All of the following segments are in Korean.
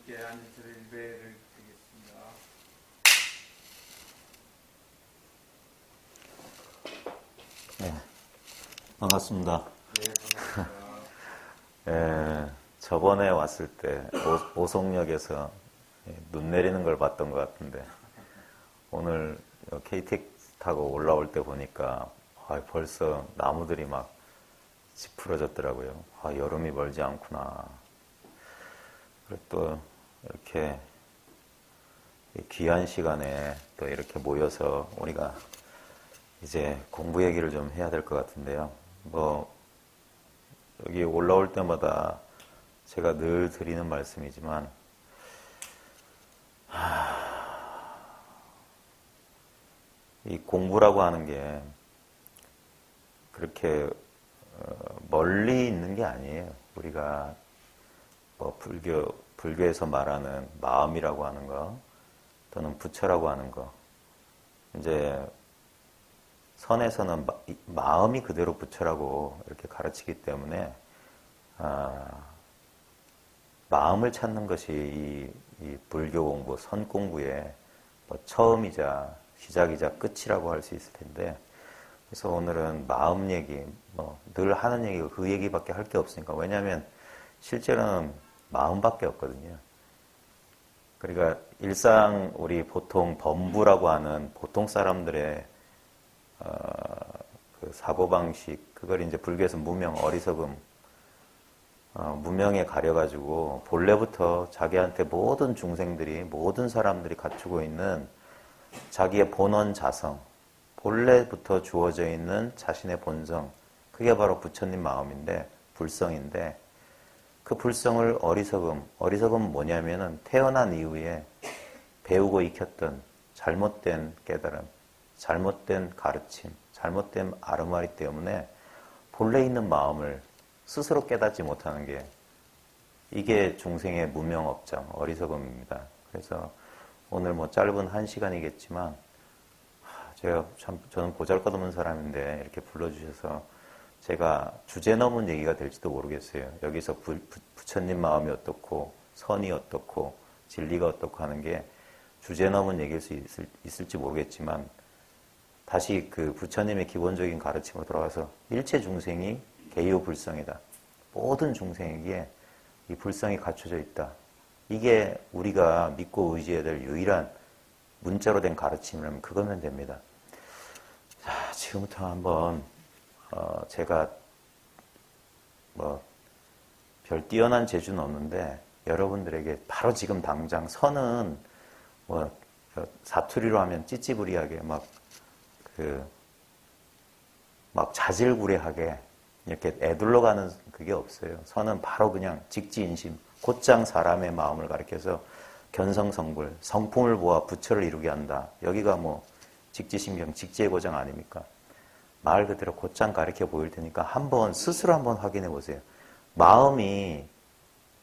함께 앉으셔서 일배를 드리겠습니다. 네, 반갑습니다. 네, 반갑습니다. 저번에 왔을 때 오송역에서 눈 내리는 걸 봤던 것 같은데 오늘 KTX 타고 올라올 때 보니까 벌써 나무들이 막 찌푸러졌더라고요. 여름이 멀지 않구나. 그리고 또 이렇게 귀한 시간에 또 이렇게 모여서 우리가 이제 공부 얘기를 좀 해야 될 것 같은데요. 여기 올라올 때마다 제가 늘 드리는 말씀이지만, 이 공부라고 하는 게 그렇게 멀리 있는 게 아니에요. 우리가 불교에서 말하는 마음이라고 하는 거, 또는 부처라고 하는 거, 이제 선에서는 마음이 그대로 부처라고 이렇게 가르치기 때문에 마음을 찾는 것이 이 불교 공부, 선 공부의 처음이자 시작이자 끝이라고 할 수 있을 텐데, 그래서 오늘은 마음 얘기, 늘 하는 얘기가 그 얘기밖에 할 게 없으니까. 왜냐하면 실제로는 마음밖에 없거든요. 그러니까 일상 우리 보통 범부라고 하는 보통 사람들의 그 사고방식, 그걸 이제 불교에서 무명, 어리석음, 무명에 가려가지고 본래부터 자기한테 모든 중생들이, 모든 사람들이 갖추고 있는 자기의 본원 자성, 본래부터 주어져 있는 자신의 본성, 그게 바로 부처님 마음인데, 불성인데, 그 불성을 어리석음은 뭐냐면은 태어난 이후에 배우고 익혔던 잘못된 깨달음, 잘못된 가르침, 잘못된 아르마리 때문에 본래 있는 마음을 스스로 깨닫지 못하는 게, 이게 중생의 무명업장, 어리석음입니다. 그래서 오늘 짧은 1시간이겠지만 저는 보잘것없는 사람인데 이렇게 불러주셔서 제가 주제 넘은 얘기가 될지도 모르겠어요. 여기서 부처님 마음이 어떻고 선이 어떻고 진리가 어떻고 하는 게 주제 넘은 얘기일 수 있을지 모르겠지만, 다시 그 부처님의 기본적인 가르침으로 돌아가서 일체 중생이 개요 불성이다. 모든 중생에게 이 불성이 갖춰져 있다. 이게 우리가 믿고 의지해야 될 유일한 문자로 된 가르침이라면 그거면 됩니다. 자, 지금부터 한번 제가 별 뛰어난 재주는 없는데 여러분들에게 바로 지금 당장 선은 사투리로 하면 찌찌부리하게 막 자질구레하게 이렇게 애둘러 가는 그게 없어요. 선은 바로 그냥 직지인심, 곧장 사람의 마음을 가리켜서 견성성불, 성품을 보아 부처를 이루게 한다. 여기가 직지신경, 직지의 고장 아닙니까? 말 그대로 곧장 가리켜 보일 테니까 스스로 한번 확인해 보세요. 마음이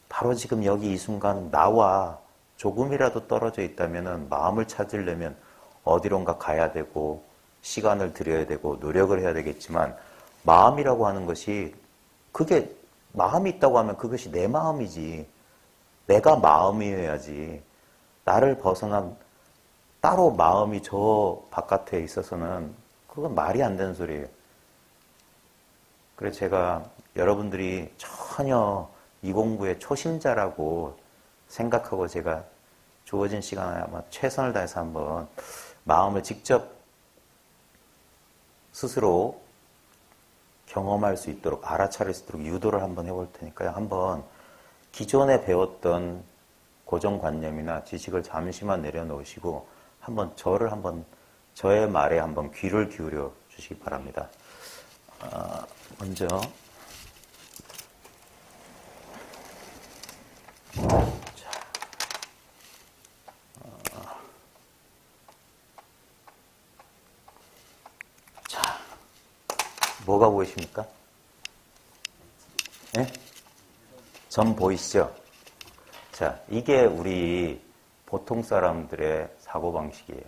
바로 지금 여기 이 순간 나와 조금이라도 떨어져 있다면은 마음을 찾으려면 어디론가 가야 되고 시간을 들여야 되고 노력을 해야 되겠지만, 마음이라고 하는 것이, 그게 마음이 있다고 하면 그것이 내 마음이지, 내가 마음이어야지. 나를 벗어난 따로 마음이 저 바깥에 있어서는 그건 말이 안 되는 소리예요. 그래서 제가 여러분들이 전혀 이 공부의 초심자라고 생각하고 제가 주어진 시간에 아마 최선을 다해서 한번 마음을 직접 스스로 경험할 수 있도록, 알아차릴 수 있도록 유도를 한번 해볼 테니까요. 한번 기존에 배웠던 고정관념이나 지식을 잠시만 내려놓으시고 저의 말에 한번 귀를 기울여 주시기 바랍니다. 먼저 뭐가 보이십니까? 네? 점 보이시죠? 자, 이게 우리 보통 사람들의 사고방식이에요.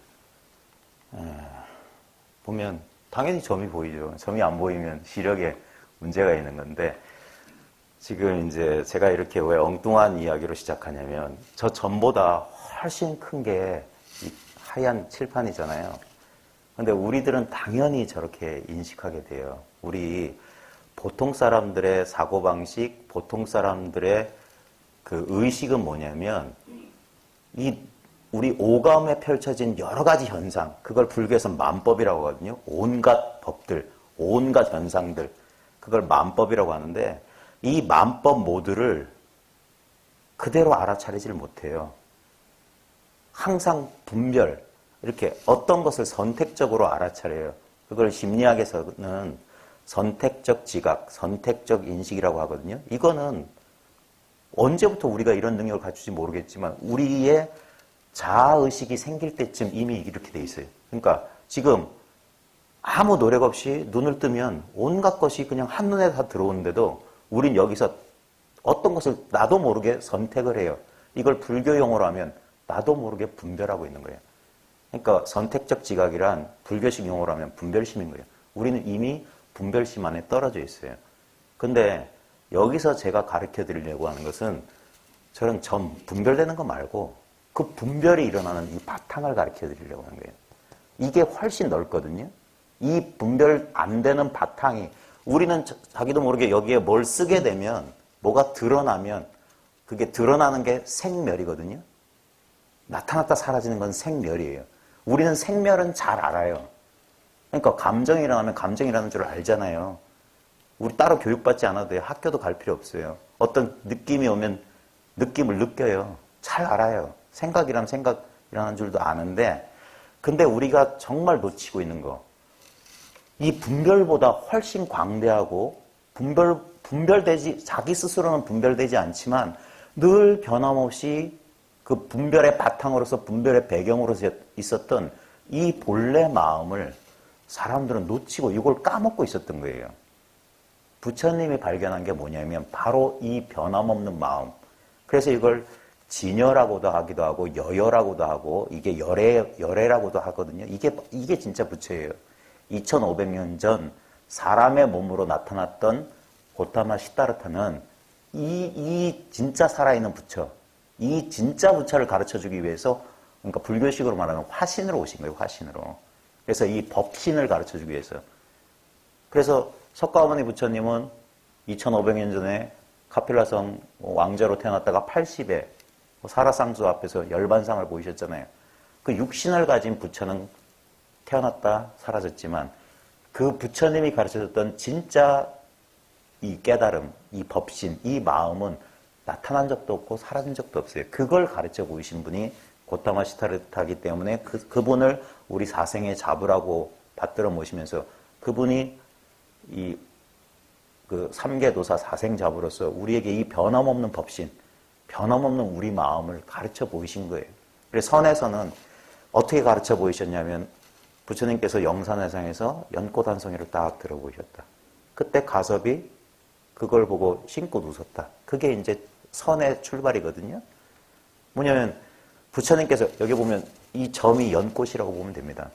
보면 당연히 점이 보이죠. 점이 안 보이면 시력에 문제가 있는 건데, 지금 이제 제가 이렇게 왜 엉뚱한 이야기로 시작하냐면 저 전보다 훨씬 큰 게 이 하얀 칠판이잖아요. 근데 우리들은 당연히 저렇게 인식하게 돼요. 우리 보통 사람들의 사고방식, 보통 사람들의 그 의식은 뭐냐면 이 우리 오감에 펼쳐진 여러 가지 현상, 그걸 불교에서 만법이라고 하거든요. 온갖 법들, 온갖 현상들, 그걸 만법이라고 하는데 이 만법 모두를 그대로 알아차리질 못해요. 항상 분별, 이렇게 어떤 것을 선택적으로 알아차려요. 그걸 심리학에서는 선택적 지각, 선택적 인식이라고 하거든요. 이거는 언제부터 우리가 이런 능력을 갖추지 모르겠지만 우리의 자아의식이 생길 때쯤 이미 이렇게 돼 있어요. 그러니까 지금 아무 노력 없이 눈을 뜨면 온갖 것이 그냥 한눈에 다 들어오는데도 우린 여기서 어떤 것을 나도 모르게 선택을 해요. 이걸 불교 용어로 하면 나도 모르게 분별하고 있는 거예요. 그러니까 선택적 지각이란 불교식 용어로 하면 분별심인 거예요. 우리는 이미 분별심 안에 떨어져 있어요. 근데 여기서 제가 가르쳐 드리려고 하는 것은 저는 분별되는 거 말고 그 분별이 일어나는 이 바탕을 가르쳐 드리려고 하는 거예요. 이게 훨씬 넓거든요. 이 분별 안 되는 바탕이 우리는 자기도 모르게 여기에 뭘 쓰게 되면 뭐가 드러나면 그게 드러나는 게 생멸이거든요. 나타났다 사라지는 건 생멸이에요. 우리는 생멸은 잘 알아요. 그러니까 감정이 일어나면 감정이라는 줄 알잖아요. 우리 따로 교육받지 않아도 돼요. 학교도 갈 필요 없어요. 어떤 느낌이 오면 느낌을 느껴요. 잘 알아요. 생각이라는 생각이라는 줄도 아는데 근데 우리가 정말 놓치고 있는 거 이 분별보다 훨씬 광대하고 분별되지 자기 스스로는 분별되지 않지만 늘 변함없이 그 분별의 바탕으로서 분별의 배경으로서 있었던 이 본래 마음을 사람들은 놓치고 이걸 까먹고 있었던 거예요. 부처님이 발견한 게 뭐냐면 바로 이 변함없는 마음. 그래서 이걸 진여라고도 하기도 하고 여여라고도 하고 이게 열애라고도 하거든요. 이게 진짜 부처예요. 2500년 전 사람의 몸으로 나타났던 고타마 시다르타는 이 진짜 살아있는 부처, 이 진짜 부처를 가르쳐주기 위해서 그러니까 불교식으로 말하면 화신으로 오신 거예요. 화신으로. 그래서 이 법신을 가르쳐주기 위해서. 그래서 석가모니 부처님은 2500년 전에 카필라성 왕자로 태어났다가 80에 사라상수 앞에서 열반상을 보이셨잖아요. 그 육신을 가진 부처는 태어났다 사라졌지만 그 부처님이 가르쳐줬던 진짜 이 깨달음, 이 법신, 이 마음은 나타난 적도 없고 사라진 적도 없어요. 그걸 가르쳐 보이신 분이 고타마 시다르타이기 때문에 그분을 우리 사생에 잡으라고 받들어 모시면서 그분이 그 삼계도사 사생 잡으로서 우리에게 이 변함없는 법신, 변함없는 우리 마음을 가르쳐 보이신 거예요. 그래서 선에서는 어떻게 가르쳐 보이셨냐면 부처님께서 영산회상에서 연꽃 한 송이를 딱 들어보셨다. 그때 가섭이 그걸 보고 신고 웃었다. 그게 이제 선의 출발이거든요. 뭐냐면 부처님께서 여기 보면 이 점이 연꽃이라고 보면 됩니다.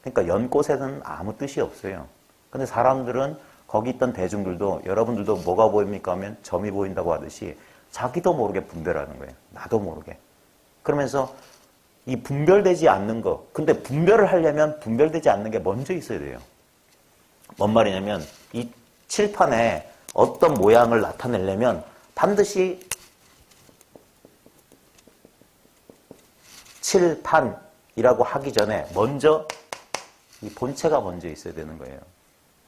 그러니까 연꽃에는 아무 뜻이 없어요. 근데 사람들은 거기 있던 대중들도 여러분들도 뭐가 보입니까 하면 점이 보인다고 하듯이 자기도 모르게 분별하는 거예요. 나도 모르게. 그러면서 이 분별되지 않는 거. 근데 분별을 하려면 분별되지 않는 게 먼저 있어야 돼요. 뭔 말이냐면 이 칠판에 어떤 모양을 나타내려면 반드시 칠판이라고 하기 전에 먼저 이 본체가 먼저 있어야 되는 거예요.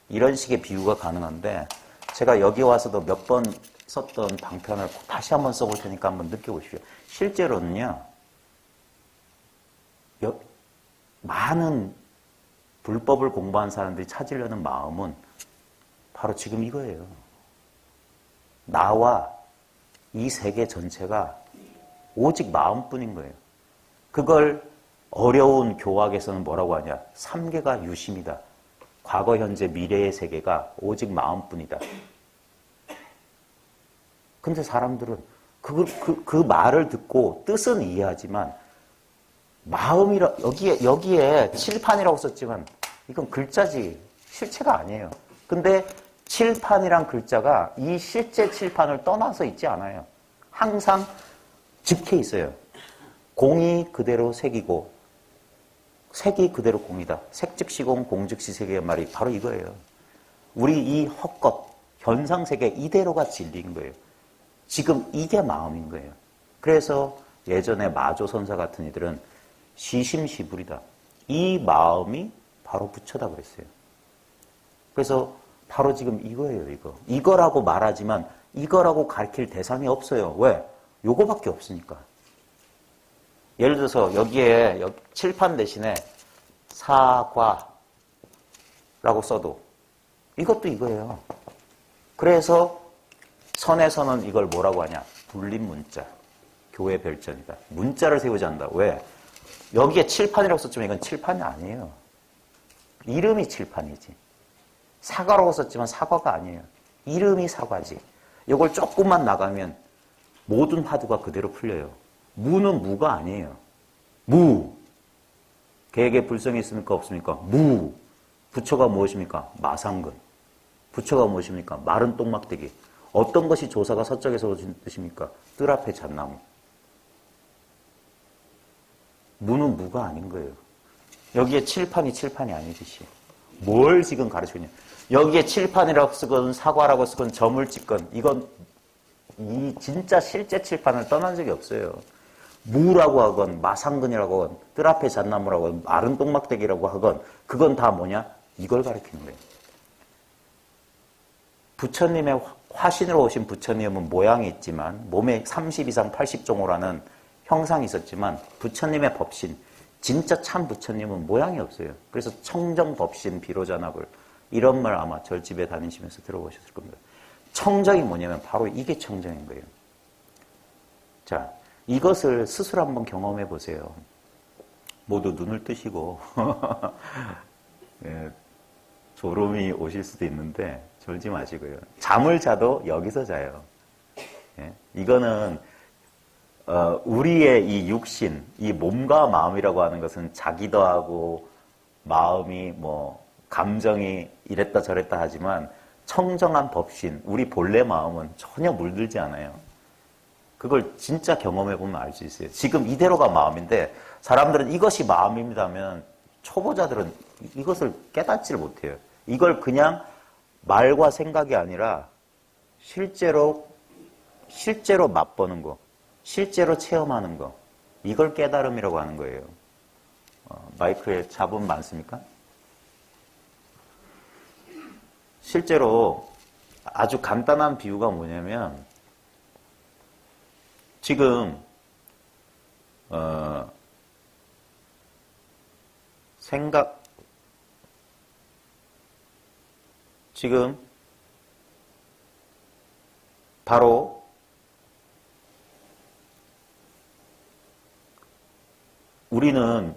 이런 식의 비유가 가능한데 제가 여기 와서도 몇 번 썼던 방편을 다시 한번 써볼 테니까 한번 느껴보십시오. 실제로는요. 많은 불법을 공부한 사람들이 찾으려는 마음은 바로 지금 이거예요. 나와 이 세계 전체가 오직 마음뿐인 거예요. 그걸 어려운 교학에서는 뭐라고 하냐. 삼계가 유심이다. 과거, 현재, 미래의 세계가 오직 마음뿐이다. 근데 사람들은 그 말을 듣고 뜻은 이해하지만 마음이라 여기에 칠판이라고 썼지만 이건 글자지 실체가 아니에요. 근데 칠판이란 글자가 이 실제 칠판을 떠나서 있지 않아요. 항상 적혀 있어요. 공이 그대로 색이고 색이 그대로 공이다. 색즉시 공, 공즉시 색의 말이 바로 이거예요. 우리 이 헛것, 현상세계 이대로가 진리인 거예요. 지금 이게 마음인 거예요. 그래서 예전에 마조선사 같은 이들은 시심시불이다. 이 마음이 바로 부처다 그랬어요. 그래서 바로 지금 이거예요, 이거. 이거라고 말하지만 이거라고 가르칠 대상이 없어요. 왜? 요거밖에 없으니까. 예를 들어서 여기에 칠판 대신에 사과라고 써도 이것도 이거예요. 그래서 선에서는 이걸 뭐라고 하냐? 불림문자. 교회 별전이다. 문자를 세우지 않는다. 왜? 여기에 칠판이라고 썼지만 이건 칠판이 아니에요. 이름이 칠판이지. 사과라고 썼지만 사과가 아니에요. 이름이 사과지. 이걸 조금만 나가면 모든 화두가 그대로 풀려요. 무는 무가 아니에요. 무. 계획에 불성이 있습니까? 없습니까? 무. 부처가 무엇입니까? 마상근. 부처가 무엇입니까? 마른 똥막대기. 어떤 것이 조사가 서쪽에서 오신 뜻입니까? 뜰 앞에 잣나무. 무는 무가 아닌 거예요. 여기에 칠판이 아니듯이. 뭘 지금 가르치냐. 여기에 칠판이라고 쓰건 사과라고 쓰건 점을 찍건 이건 이 진짜 실제 칠판을 떠난 적이 없어요. 무라고 하건 마상근이라고 하건 뜰 앞에 잣나무라고 하건 마른 똥막대기라고 하건 그건 다 뭐냐? 이걸 가르치는 거예요. 부처님의 화신으로 오신 부처님은 모양이 있지만 몸에 30 이상 80종호라는 형상이 있었지만 부처님의 법신, 진짜 참 부처님은 모양이 없어요. 그래서 청정법신 비로자납을 이런 말 아마 절집에 다니시면서 들어보셨을 겁니다. 청정이 뭐냐면 바로 이게 청정인 거예요. 자, 이것을 스스로 한번 경험해 보세요. 모두 눈을 뜨시고 예, 졸음이 오실 수도 있는데 졸지 마시고요. 잠을 자도 여기서 자요. 예, 이거는 우리의 이 육신, 이 몸과 마음이라고 하는 것은 자기도 하고 마음이 뭐 감정이 이랬다 저랬다 하지만 청정한 법신, 우리 본래 마음은 전혀 물들지 않아요. 그걸 진짜 경험해보면 알 수 있어요. 지금 이대로가 마음인데 사람들은 이것이 마음입니다 하면 초보자들은 이것을 깨닫지를 못해요. 이걸 그냥 말과 생각이 아니라 실제로 맛보는 거, 실제로 체험하는 거, 이걸 깨달음이라고 하는 거예요. 마이크에 잡음 많습니까? 실제로 아주 간단한 비유가 뭐냐면 지금 지금 바로 우리는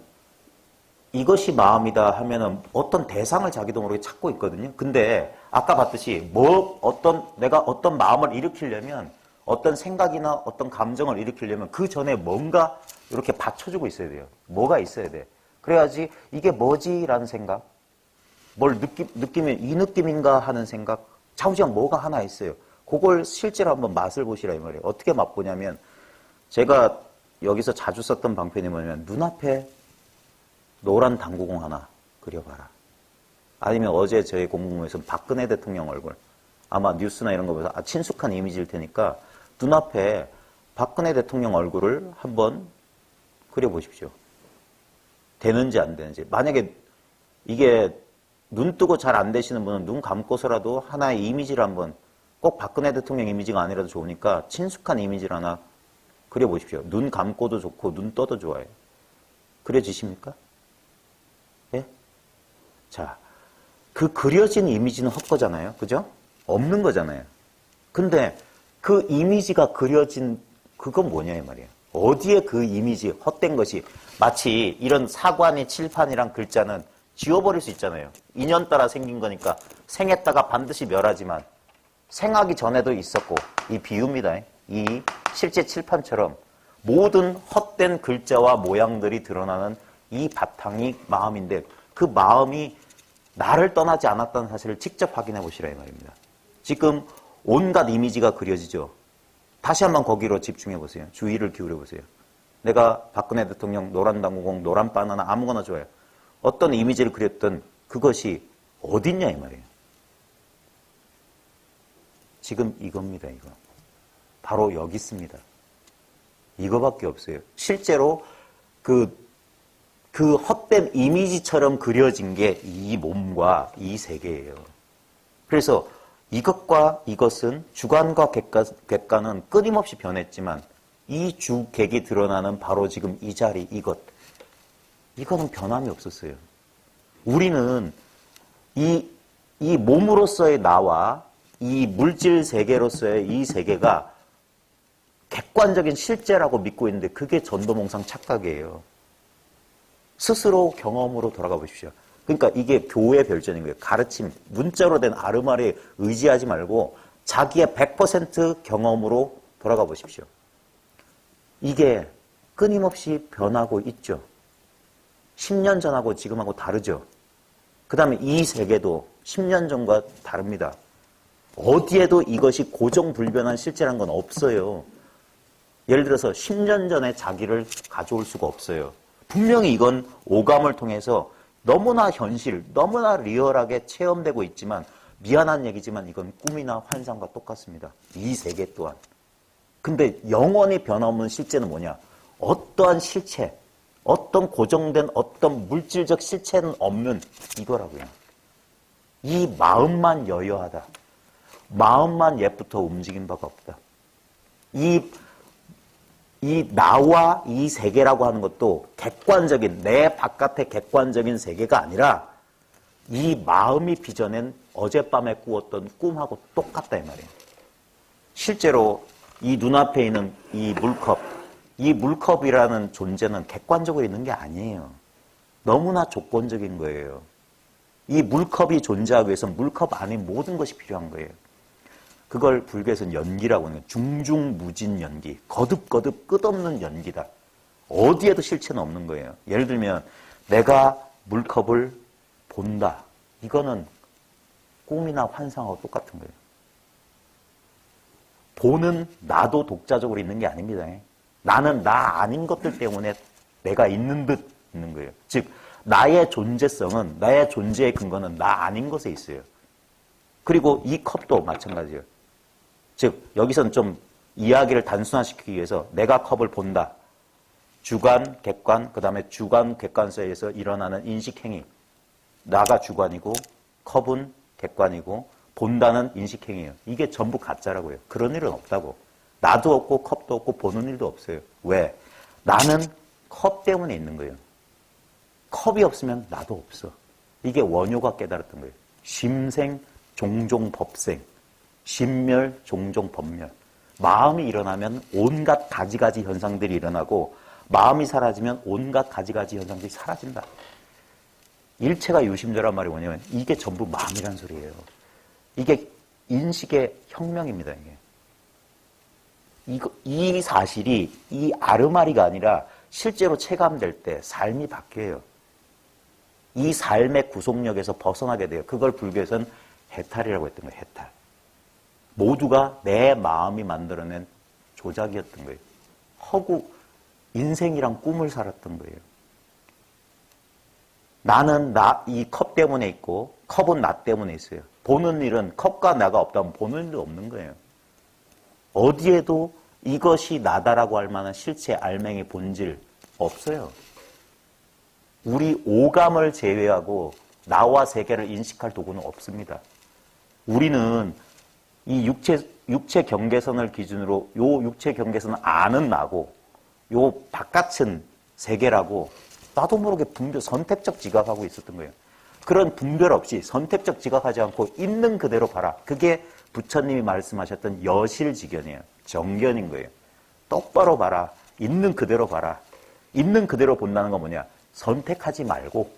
이것이 마음이다 하면은 어떤 대상을 자기도 모르게 찾고 있거든요. 근데 아까 봤듯이 내가 어떤 마음을 일으키려면 어떤 생각이나 어떤 감정을 일으키려면 그 전에 뭔가 이렇게 받쳐주고 있어야 돼요. 뭐가 있어야 돼. 그래야지 이게 뭐지? 라는 생각. 뭘 느끼면 이 느낌인가 하는 생각. 좌우지간 뭐가 하나 있어요. 그걸 실제로 한번 맛을 보시라 이 말이에요. 어떻게 맛보냐면 제가 여기서 자주 썼던 방편이 뭐냐면 눈앞에 노란 당구공 하나 그려봐라. 아니면 어제 저희 공부모에서 박근혜 대통령 얼굴 아마 뉴스나 이런 거 보면서 친숙한 이미지일 테니까 눈앞에 박근혜 대통령 얼굴을 한번 그려보십시오. 되는지 안 되는지. 만약에 이게 눈 뜨고 잘 안 되시는 분은 눈 감고서라도 하나의 이미지를 한번 꼭 박근혜 대통령 이미지가 아니라도 좋으니까 친숙한 이미지를 하나 그려보십시오. 눈 감고도 좋고 눈 떠도 좋아요. 그려지십니까? 예? 자, 그 그려진 이미지는 헛거잖아요. 그죠? 없는 거잖아요. 근데 그 이미지가 그려진 그건 뭐냐 이 말이에요. 어디에 그 이미지 헛된 것이 마치 이런 사관이 칠판이란 글자는 지워버릴 수 있잖아요. 인연 따라 생긴 거니까 생했다가 반드시 멸하지만 생하기 전에도 있었고 이 비유입니다. 이 실제 칠판처럼 모든 헛된 글자와 모양들이 드러나는 이 바탕이 마음인데 그 마음이 나를 떠나지 않았다는 사실을 직접 확인해 보시라 이 말입니다. 지금 온갖 이미지가 그려지죠. 다시 한번 거기로 집중해 보세요. 주의를 기울여 보세요. 내가 박근혜 대통령 노란 당구공, 노란 바나나 아무거나 좋아요. 어떤 이미지를 그렸던 그것이 어딨냐 이 말이에요. 지금 이겁니다. 이거. 바로 여기 있습니다. 이거밖에 없어요. 실제로 그 헛된 이미지처럼 그려진 게 이 몸과 이 세계예요. 그래서 이것과 이것은 주관과 객관은 끊임없이 변했지만 이 주객이 드러나는 바로 지금 이 자리 이거는 변함이 없었어요. 우리는 이 몸으로서의 나와 이 물질 세계로서의 이 세계가 객관적인 실제라고 믿고 있는데 그게 전도몽상 착각이에요. 스스로 경험으로 돌아가 보십시오. 그러니까 이게 교회 별전인 거예요. 가르침, 문자로 된 아르마리에 의지하지 말고 자기의 100% 경험으로 돌아가 보십시오. 이게 끊임없이 변하고 있죠. 10년 전하고 지금하고 다르죠. 그 다음에 이 세계도 10년 전과 다릅니다. 어디에도 이것이 고정불변한 실제란 건 없어요. 예를 들어서 10년 전에 자기를 가져올 수가 없어요. 분명히 이건 오감을 통해서 너무나 현실, 너무나 리얼하게 체험되고 있지만 미안한 얘기지만 이건 꿈이나 환상과 똑같습니다. 이 세계 또한. 근데 영원히 변함없는 실제는 뭐냐? 어떠한 실체, 어떤 고정된 어떤 물질적 실체는 없는 이거라고요. 이 마음만 여여하다. 마음만 옛부터 움직인 바가 없다. 이 나와 이 세계라고 하는 것도 객관적인, 내 바깥의 객관적인 세계가 아니라 이 마음이 빚어낸 어젯밤에 꾸었던 꿈하고 똑같다 이 말이에요. 실제로 이 눈앞에 있는 이 물컵이라는 존재는 객관적으로 있는 게 아니에요. 너무나 조건적인 거예요. 이 물컵이 존재하기 위해서는 물컵 안에 모든 것이 필요한 거예요. 그걸 불교에서는 연기라고 하는 거예요. 중중무진 연기. 거듭거듭 끝없는 연기다. 어디에도 실체는 없는 거예요. 예를 들면 내가 물컵을 본다. 이거는 꿈이나 환상하고 똑같은 거예요. 보는 나도 독자적으로 있는 게 아닙니다. 나는 나 아닌 것들 때문에 내가 있는 듯 있는 거예요. 즉 나의 존재성은, 나의 존재의 근거는 나 아닌 것에 있어요. 그리고 이 컵도 마찬가지예요. 즉 여기서는 좀 이야기를 단순화시키기 위해서 내가 컵을 본다. 주관, 객관, 그 다음에 주관, 객관 사이에서 일어나는 인식행위. 나가 주관이고 컵은 객관이고 본다는 인식행위예요. 이게 전부 가짜라고요. 그런 일은 없다고. 나도 없고 컵도 없고 보는 일도 없어요. 왜? 나는 컵 때문에 있는 거예요. 컵이 없으면 나도 없어. 이게 원효가 깨달았던 거예요. 심생, 종종 법생. 심멸, 종종 법멸. 마음이 일어나면 온갖 가지가지 현상들이 일어나고 마음이 사라지면 온갖 가지가지 현상들이 사라진다. 일체가 유심조란 말이 뭐냐면 이게 전부 마음이란 소리예요. 이게 인식의 혁명입니다. 이 사실이 이 아르마리가 아니라 실제로 체감될 때 삶이 바뀌어요. 이 삶의 구속력에서 벗어나게 돼요. 그걸 불교에서는 해탈이라고 했던 거예요. 해탈. 모두가 내 마음이 만들어낸 조작이었던 거예요. 허구, 인생이란 꿈을 살았던 거예요. 나는 이 컵 때문에 있고 컵은 나 때문에 있어요. 보는 일은 컵과 나가 없다면 보는 일도 없는 거예요. 어디에도 이것이 나다라고 할 만한 실체, 알맹이, 본질 없어요. 우리 오감을 제외하고 나와 세계를 인식할 도구는 없습니다. 우리는 이 육체 경계선을 기준으로 요 육체 경계선을 아는 나고 요 바깥은 세계라고 나도 모르게 선택적 지각하고 있었던 거예요. 그런 분별 없이 선택적 지각하지 않고 있는 그대로 봐라. 그게 부처님이 말씀하셨던 여실지견이에요. 정견인 거예요. 똑바로 봐라. 있는 그대로 봐라. 있는 그대로 본다는 건 뭐냐? 선택하지 말고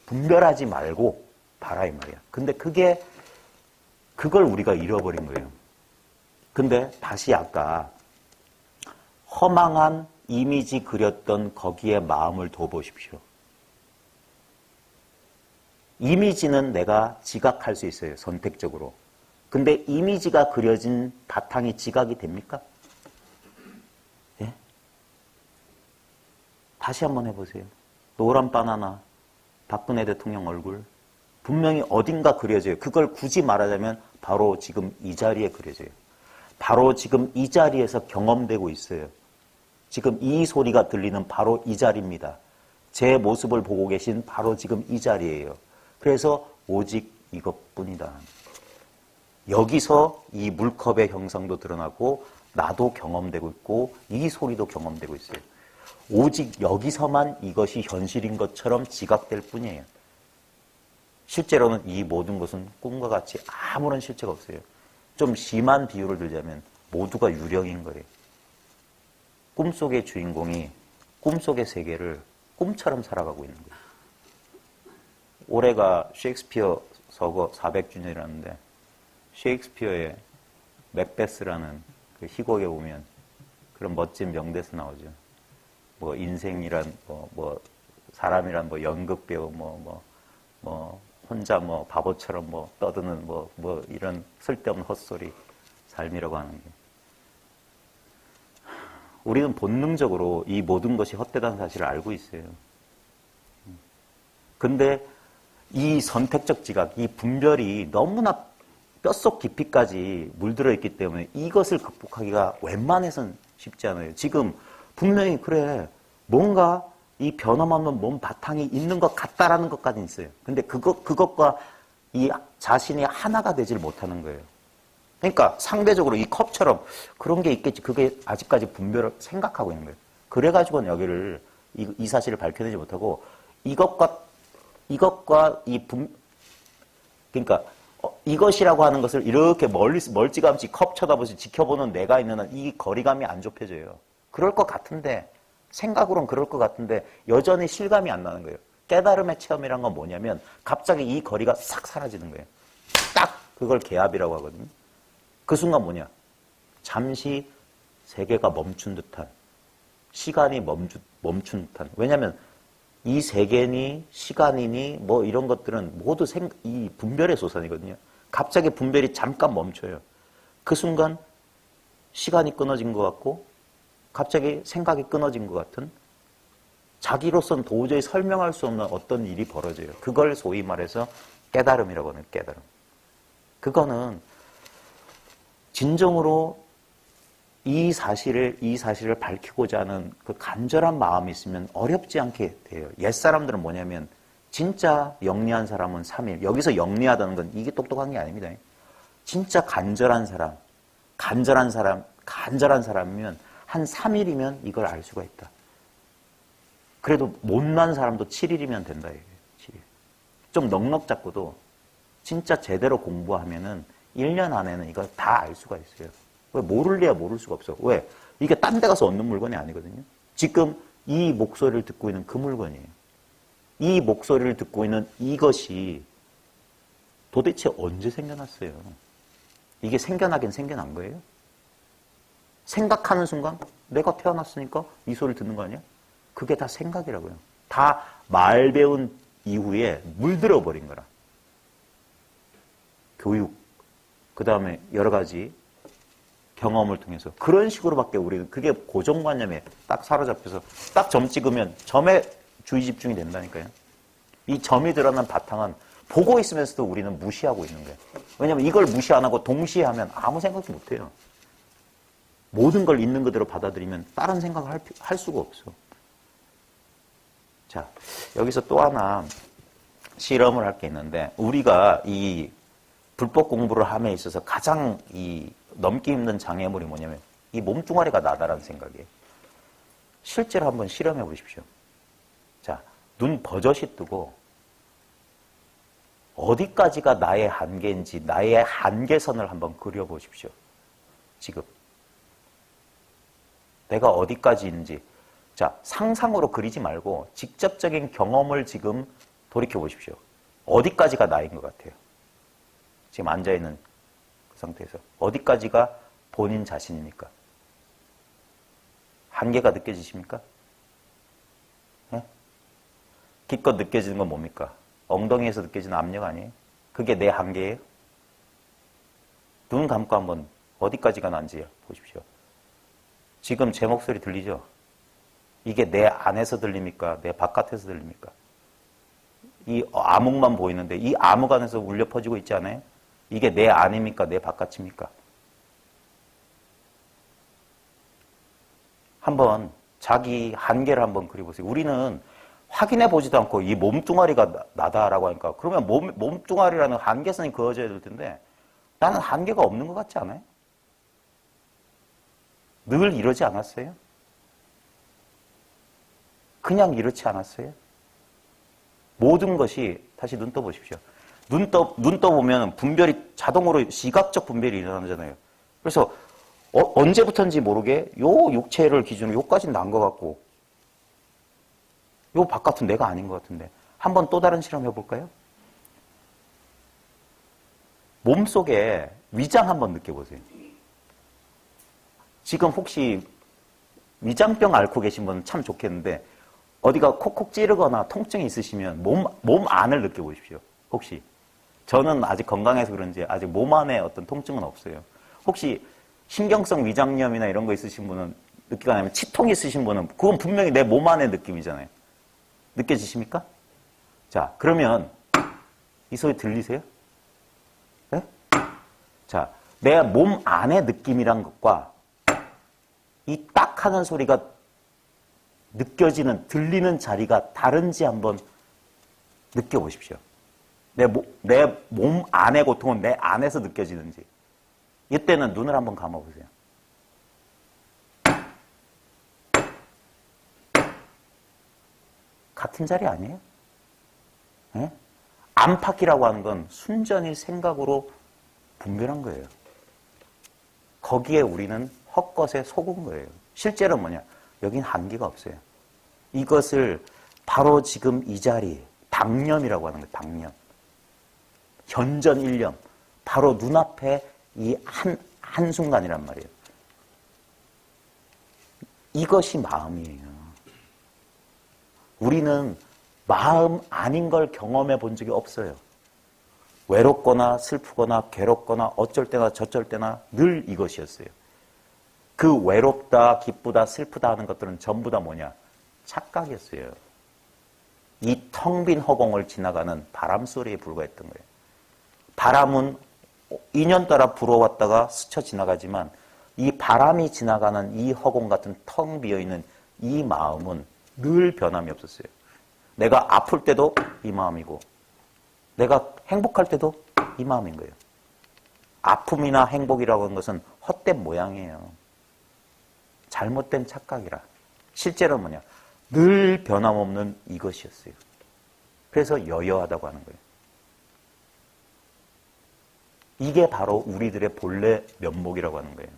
분별하지 말고 봐라 이 말이야. 근데 그걸 우리가 잃어버린 거예요. 근데 다시 아까 허망한 이미지 그렸던 거기에 마음을 둬보십시오. 이미지는 내가 지각할 수 있어요. 선택적으로. 근데 이미지가 그려진 바탕이 지각이 됩니까? 예? 다시 한번 해보세요. 노란 바나나, 박근혜 대통령 얼굴. 분명히 어딘가 그려져요. 그걸 굳이 말하자면 바로 지금 이 자리에 그려져요. 바로 지금 이 자리에서 경험되고 있어요. 지금 이 소리가 들리는 바로 이 자리입니다. 제 모습을 보고 계신 바로 지금 이 자리예요. 그래서 오직 이것뿐이다. 여기서 이 물컵의 형상도 드러나고 나도 경험되고 있고 이 소리도 경험되고 있어요. 오직 여기서만 이것이 현실인 것처럼 지각될 뿐이에요. 실제로는 이 모든 것은 꿈과 같이 아무런 실체가 없어요. 좀 심한 비유를 들자면 모두가 유령인 거예요. 꿈속의 주인공이 꿈속의 세계를 꿈처럼 살아가고 있는 거예요. 올해가 셰익스피어 서거 400주년이라는데 셰익스피어의 맥베스라는 그 희곡에 보면 그런 멋진 명대사 나오죠. 뭐 인생이란 뭐 사람이란 뭐 연극배우 혼자 뭐 바보처럼 뭐 떠드는 뭐 이런 쓸데없는 헛소리 삶이라고 하는 게. 우리는 본능적으로 이 모든 것이 헛되다는 사실을 알고 있어요. 근데 이 선택적 지각, 이 분별이 너무나 뼛속 깊이까지 물들어 있기 때문에 이것을 극복하기가 웬만해선 쉽지 않아요. 지금 분명히 그래, 뭔가 이 변함없는 몸 바탕이 있는 것 같다라는 것까지는 있어요. 근데 그것과 이 자신이 하나가 되질 못하는 거예요. 그러니까 상대적으로 이 컵처럼 그런 게 있겠지. 그게 아직까지 분별을 생각하고 있는 거예요. 그래가지고는 여기를 이 사실을 밝혀내지 못하고 이것과 그러니까 이것이라고 하는 것을 이렇게 멀찌감치 컵 쳐다보시 지켜보는 내가 있는 한 이 거리감이 안 좁혀져요. 그럴 것 같은데 생각으로는 그럴 것 같은데 여전히 실감이 안 나는 거예요. 깨달음의 체험이란 건 뭐냐면 갑자기 이 거리가 싹 사라지는 거예요. 딱 그걸 개압이라고 하거든요. 그 순간 뭐냐? 잠시 세계가 멈춘 듯한, 시간이 멈춘 듯한. 왜냐하면 이 세계니 시간이니 뭐 이런 것들은 모두 이 분별의 소산이거든요. 갑자기 분별이 잠깐 멈춰요. 그 순간 시간이 끊어진 것 같고 갑자기 생각이 끊어진 것 같은, 자기로서는 도저히 설명할 수 없는 어떤 일이 벌어져요. 그걸 소위 말해서 깨달음이라고 하는 깨달음. 그거는 진정으로 이 사실을 밝히고자 하는 그 간절한 마음이 있으면 어렵지 않게 돼요. 옛사람들은 뭐냐면 진짜 영리한 사람은 3일. 여기서 영리하다는 건 이게 똑똑한 게 아닙니다. 진짜 간절한 사람이면 한 3일이면 이걸 알 수가 있다. 그래도 못난 사람도 7일이면 된다. 7일. 좀 넉넉 잡고도 진짜 제대로 공부하면은 1년 안에는 이걸 다 알 수가 있어요. 왜 모를래야 모를 수가 없어. 왜? 이게 딴 데 가서 얻는 물건이 아니거든요. 지금 이 목소리를 듣고 있는 그 물건이에요. 이 목소리를 듣고 있는 이것이 도대체 언제 생겨났어요? 이게 생겨나긴 생겨난 거예요? 생각하는 순간 내가 태어났으니까 이 소리를 듣는 거 아니야? 그게 다 생각이라고요. 다 말 배운 이후에 물들어 버린 거라. 교육, 그 다음에 여러 가지 경험을 통해서 그런 식으로밖에 우리는 그게 고정관념에 딱 사로잡혀서 딱 점 찍으면 점에 주의 집중이 된다니까요. 이 점이 드러난 바탕은 보고 있으면서도 우리는 무시하고 있는 거예요. 왜냐하면 이걸 무시 안 하고 동시에 하면 아무 생각도 못 해요. 모든 걸 있는 그대로 받아들이면 다른 생각을 할 수가 없어. 자, 여기서 또 하나 실험을 할 게 있는데, 우리가 이 불법 공부를 함에 있어서 가장 이 넘기 힘든 장애물이 뭐냐면 이 몸뚱아리가 나다라는 생각이에요. 실제로 한번 실험해 보십시오. 자, 눈 버젓이 뜨고 어디까지가 나의 한계인지 나의 한계선을 한번 그려보십시오. 지금 내가 어디까지 있는지. 자, 상상으로 그리지 말고 직접적인 경험을 지금 돌이켜 보십시오. 어디까지가 나인 것 같아요? 지금 앉아있는 그 상태에서 어디까지가 본인 자신입니까? 한계가 느껴지십니까? 네? 기껏 느껴지는 건 뭡니까? 엉덩이에서 느껴지는 압력 아니에요? 그게 내 한계예요? 눈 감고 한번 어디까지가 난지 보십시오. 지금 제 목소리 들리죠? 이게 내 안에서 들립니까? 내 바깥에서 들립니까? 이 암흑만 보이는데 이 암흑 안에서 울려 퍼지고 있지 않아요? 이게 내 안입니까? 내 바깥입니까? 한번 자기 한계를 한번 그려보세요. 우리는 확인해 보지도 않고 이 몸뚱아리가 나다라고 하니까 그러면 몸뚱아리라는 한계선이 그어져야 될 텐데 나는 한계가 없는 것 같지 않아요? 늘 이러지 않았어요? 그냥 이렇지 않았어요? 모든 것이 다시 눈 떠보십시오. 눈 떠보면 분별이 자동으로 시각적 분별이 일어나잖아요. 그래서 언제부터인지 모르게 요 육체를 기준으로 요까지는 난 것 같고 요 바깥은 내가 아닌 것 같은데 한번 또 다른 실험 해볼까요? 몸속에 위장 한번 느껴보세요. 지금 혹시 위장병 앓고 계신 분은 참 좋겠는데 어디가 콕콕 찌르거나 통증이 있으시면 몸 안을 느껴보십시오. 혹시 저는 아직 건강해서 그런지 아직 몸 안에 어떤 통증은 없어요. 혹시 신경성 위장염이나 이런 거 있으신 분은 느끼거나 아니면 치통 있으신 분은 그건 분명히 내 몸 안의 느낌이잖아요. 느껴지십니까? 자, 그러면 이 소리 들리세요? 네? 자, 내 몸 안의 느낌이란 것과 이 딱 하는 소리가 느껴지는, 들리는 자리가 다른지 한번 느껴보십시오. 내 몸 안의 고통은 내 안에서 느껴지는지. 이때는 눈을 한번 감아보세요. 같은 자리 아니에요? 네? 안팎이라고 하는 건 순전히 생각으로 분별한 거예요. 거기에 우리는 헛것에 속은 거예요. 실제로 뭐냐? 여긴 한계가 없어요. 이것을 바로 지금 이 자리, 당념이라고 하는 거예요. 당념. 현전 일념. 바로 눈앞에 이 한순간이란 말이에요. 이것이 마음이에요. 우리는 마음 아닌 걸 경험해 본 적이 없어요. 외롭거나 슬프거나 괴롭거나 어쩔 때나 저쩔 때나 늘 이것이었어요. 그 외롭다, 기쁘다, 슬프다 하는 것들은 전부 다 뭐냐? 착각이었어요. 이 텅 빈 허공을 지나가는 바람 소리에 불과했던 거예요. 바람은 인연 따라 불어왔다가 스쳐 지나가지만 이 바람이 지나가는 이 허공 같은 텅 비어있는 이 마음은 늘 변함이 없었어요. 내가 아플 때도 이 마음이고 내가 행복할 때도 이 마음인 거예요. 아픔이나 행복이라고 하는 것은 헛된 모양이에요. 잘못된 착각이라. 실제로 뭐냐? 늘 변함없는 이것이었어요. 그래서 여여하다고 하는 거예요. 이게 바로 우리들의 본래 면목이라고 하는 거예요.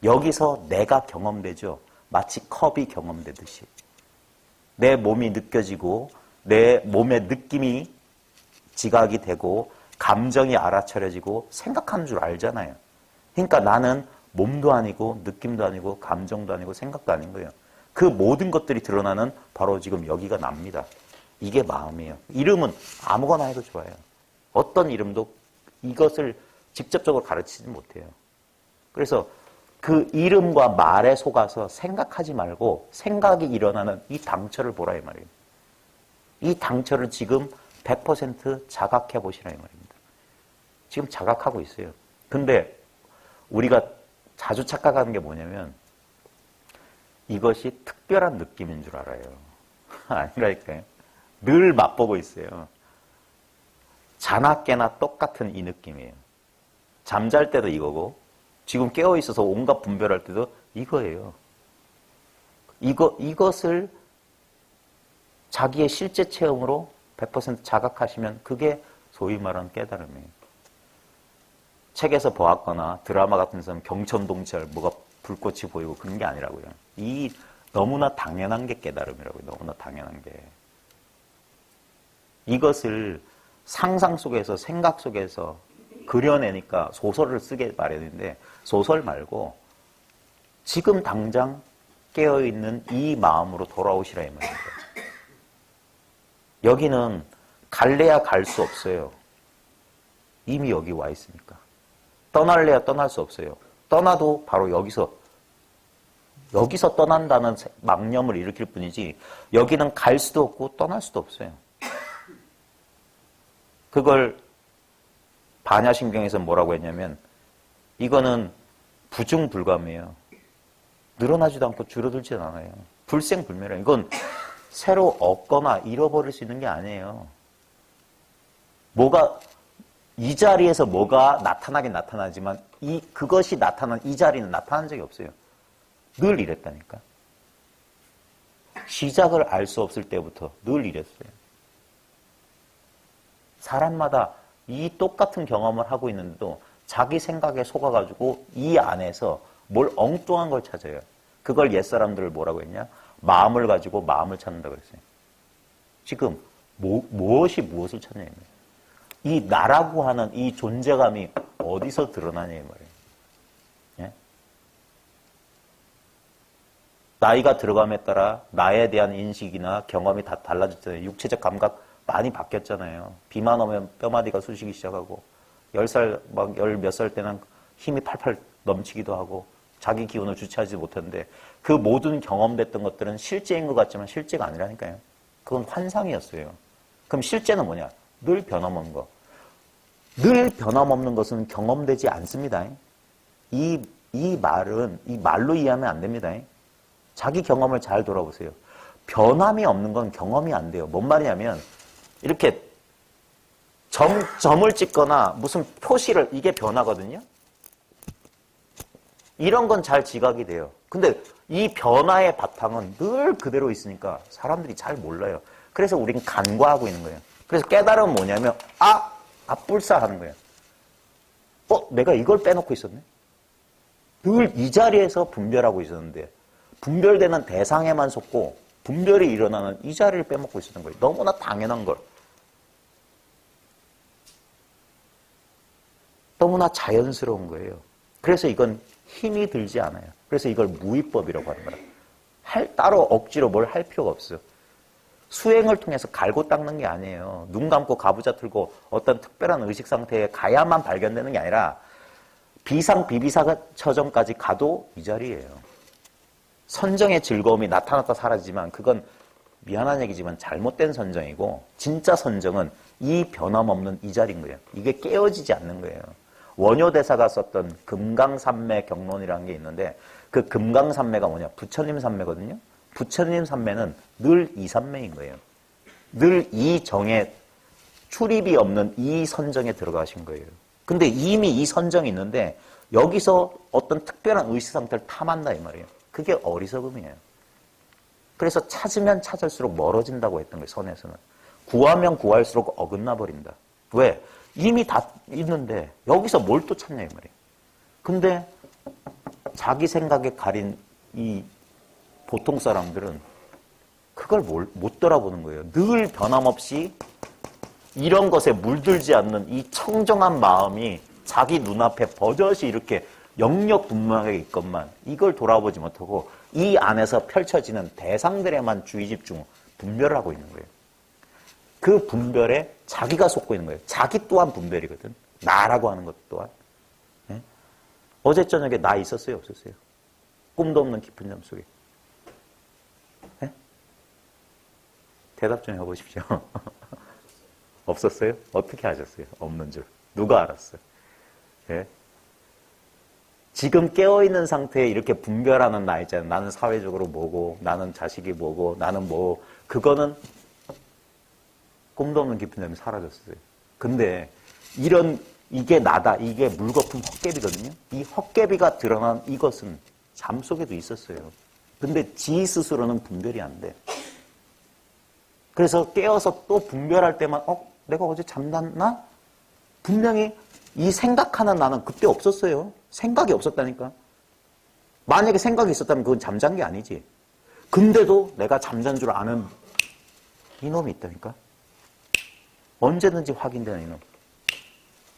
여기서 내가 경험되죠. 마치 컵이 경험되듯이. 내 몸이 느껴지고 내 몸의 느낌이 지각이 되고 감정이 알아차려지고 생각하는 줄 알잖아요. 그러니까 나는 몸도 아니고 느낌도 아니고 감정도 아니고 생각도 아닌 거예요. 그 모든 것들이 드러나는 바로 지금 여기가 납니다. 이게 마음이에요. 이름은 아무거나 해도 좋아요. 어떤 이름도 이것을 직접적으로 가르치지 못해요. 그래서 그 이름과 말에 속아서 생각하지 말고 생각이 일어나는 이 당처를 보라 이 말이에요. 이 당처를 지금 100% 자각해 보시라 이 말입니다. 지금 자각하고 있어요. 근데 우리가 자주 착각하는 게 뭐냐면 이것이 특별한 느낌인 줄 알아요. 아니라니까요. 늘 맛보고 있어요. 자나 깨나 똑같은 이 느낌이에요. 잠잘 때도 이거고 지금 깨어있어서 온갖 분별할 때도 이거예요. 이것을 자기의 실제 체험으로 100% 자각하시면 그게 소위 말하는 깨달음이에요. 책에서 보았거나 드라마 같은 데서 경천동철 뭐가 불꽃이 보이고 그런 게 아니라고요. 이 너무나 당연한 게 깨달음이라고요. 너무나 당연한 게. 이것을 상상 속에서 생각 속에서 그려내니까 소설을 쓰게 마련인데 소설 말고 지금 당장 깨어있는 이 마음으로 돌아오시라 이 말입니다. 여기는 갈래야 갈 수 없어요. 이미 여기 와 있으니까. 떠날래야 떠날 수 없어요. 떠나도 바로 여기서 떠난다는 망념을 일으킬 뿐이지 여기는 갈 수도 없고 떠날 수도 없어요. 그걸 반야신경에서 뭐라고 했냐면 이거는 부중불감이에요. 늘어나지도 않고 줄어들지도 않아요. 불생불멸이에요. 이건 새로 얻거나 잃어버릴 수 있는 게 아니에요. 이 자리에서 뭐가 나타나긴 나타나지만 그것이 나타난 이 자리는 나타난 적이 없어요. 늘 이랬다니까. 시작을 알 수 없을 때부터 늘 이랬어요. 사람마다 이 똑같은 경험을 하고 있는데도 자기 생각에 속아가지고 이 안에서 뭘 엉뚱한 걸 찾아요. 그걸 옛사람들을 뭐라고 했냐? 마음을 가지고 마음을 찾는다고 그랬어요. 지금 무엇이 무엇을 찾냐 이 말이에요. 이 나라고 하는 이 존재감이 어디서 드러나냐 이 말이에요. 예? 나이가 들어감에 따라 나에 대한 인식이나 경험이 다 달라졌잖아요. 육체적 감각 많이 바뀌었잖아요. 비만 오면 뼈마디가 쑤시기 시작하고 10살, 막 열 몇 살 때는 힘이 팔팔 넘치기도 하고 자기 기운을 주체하지 못했는데 그 모든 경험됐던 것들은 실제인 것 같지만 실제가 아니라니까요. 그건 환상이었어요. 그럼 실제는 뭐냐? 늘 변함없는 거. 늘 변함없는 것은 경험되지 않습니다. 이 말은 이 말로 이해하면 안 됩니다. 자기 경험을 잘 돌아보세요. 변함이 없는 건 경험이 안 돼요. 뭔 말이냐면 이렇게 점을 찍거나 무슨 표시를 이게 변화거든요. 이런 건 잘 지각이 돼요. 근데 이 변화의 바탕은 늘 그대로 있으니까 사람들이 잘 몰라요. 그래서 우린 간과하고 있는 거예요. 그래서 깨달음은 뭐냐면 불사 하는 거예요. 내가 이걸 빼놓고 있었네. 늘 이 자리에서 분별하고 있었는데 분별되는 대상에만 속고 분별이 일어나는 이 자리를 빼먹고 있었던 거예요. 너무나 당연한 걸. 너무나 자연스러운 거예요. 그래서 이건 힘이 들지 않아요. 그래서 이걸 무위법이라고 하는 거예요. 따로 억지로 뭘 할 필요가 없어요. 수행을 통해서 갈고 닦는 게 아니에요. 눈 감고 가부좌 틀고 어떤 특별한 의식 상태에 가야만 발견되는 게 아니라 비상 처정까지 가도 이 자리예요. 선정의 즐거움이 나타났다 사라지지만 그건 미안한 얘기지만 잘못된 선정이고 진짜 선정은 이 변함없는 이 자리인 거예요. 이게 깨어지지 않는 거예요. 원효대사가 썼던 금강산매 경론이라는 게 있는데 그 금강산매가 뭐냐? 부처님 산매거든요. 부처님 산매는 늘 이 산매인 거예요. 늘 이 정에 출입이 없는 이 선정에 들어가신 거예요. 근데 이미 이 선정이 있는데 여기서 어떤 특별한 의식 상태를 탐한다 이 말이에요. 그게 어리석음이에요. 그래서 찾으면 찾을수록 멀어진다고 했던 거예요. 선에서는. 구하면 구할수록 어긋나 버린다. 왜? 이미 다 있는데 여기서 뭘 또 찾냐 이 말이에요. 근데 자기 생각에 가린 이 보통 사람들은 그걸 못 돌아보는 거예요. 늘 변함없이 이런 것에 물들지 않는 이 청정한 마음이 자기 눈앞에 버젓이 이렇게 영역분명하게 있건만 이걸 돌아보지 못하고 이 안에서 펼쳐지는 대상들에만 주의 집중, 분별을 하고 있는 거예요. 그 분별에 자기가 속고 있는 거예요. 자기 또한 분별이거든. 나라고 하는 것 또한. 네? 어제 저녁에 나 있었어요? 없었어요? 꿈도 없는 깊은 잠 속에. 네? 대답 좀 해보십시오. 없었어요? 어떻게 아셨어요? 없는 줄. 누가 알았어요? 네? 지금 깨어있는 상태에 이렇게 분별하는 나 있잖아요. 나는 사회적으로 뭐고, 나는 자식이 뭐고, 나는 뭐, 그거는 꿈도 없는 깊은 잠이 사라졌어요. 근데 이게 나다, 이게 물거품 헛개비거든요. 이 헛개비가 드러난 이것은 잠 속에도 있었어요. 근데 지 스스로는 분별이 안 돼. 그래서 깨어서 또 분별할 때만 내가 어제 잠잤나? 분명히 이 생각하는 나는 그때 없었어요. 생각이 없었다니까. 만약에 생각이 있었다면 그건 잠잔 게 아니지. 근데도 내가 잠잔 줄 아는 이놈이 있다니까. 언제든지 확인되는 이놈.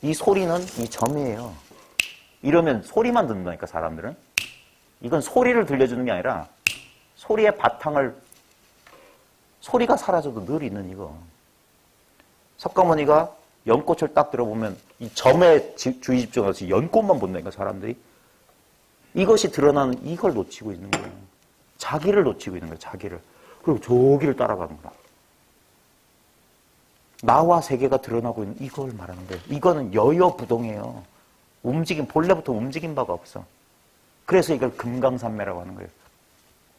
이 소리는 이 점이에요. 이러면 소리만 듣는다니까 사람들은. 이건 소리를 들려주는 게 아니라 소리의 바탕을 소리가 사라져도 늘 있는 이거. 석가모니가 연꽃을 딱 들어보면 이 점에 주의 집중해서 연꽃만 본다니까, 사람들이. 이것이 드러나는 이걸 놓치고 있는 거예요. 자기를 놓치고 있는 거예요, 자기를. 그리고 저기를 따라가는 거야. 나와 세계가 드러나고 있는 이걸 말하는 거예요. 이거는 여여부동이에요. 본래부터 움직인 바가 없어. 그래서 이걸 금강산매라고 하는 거예요.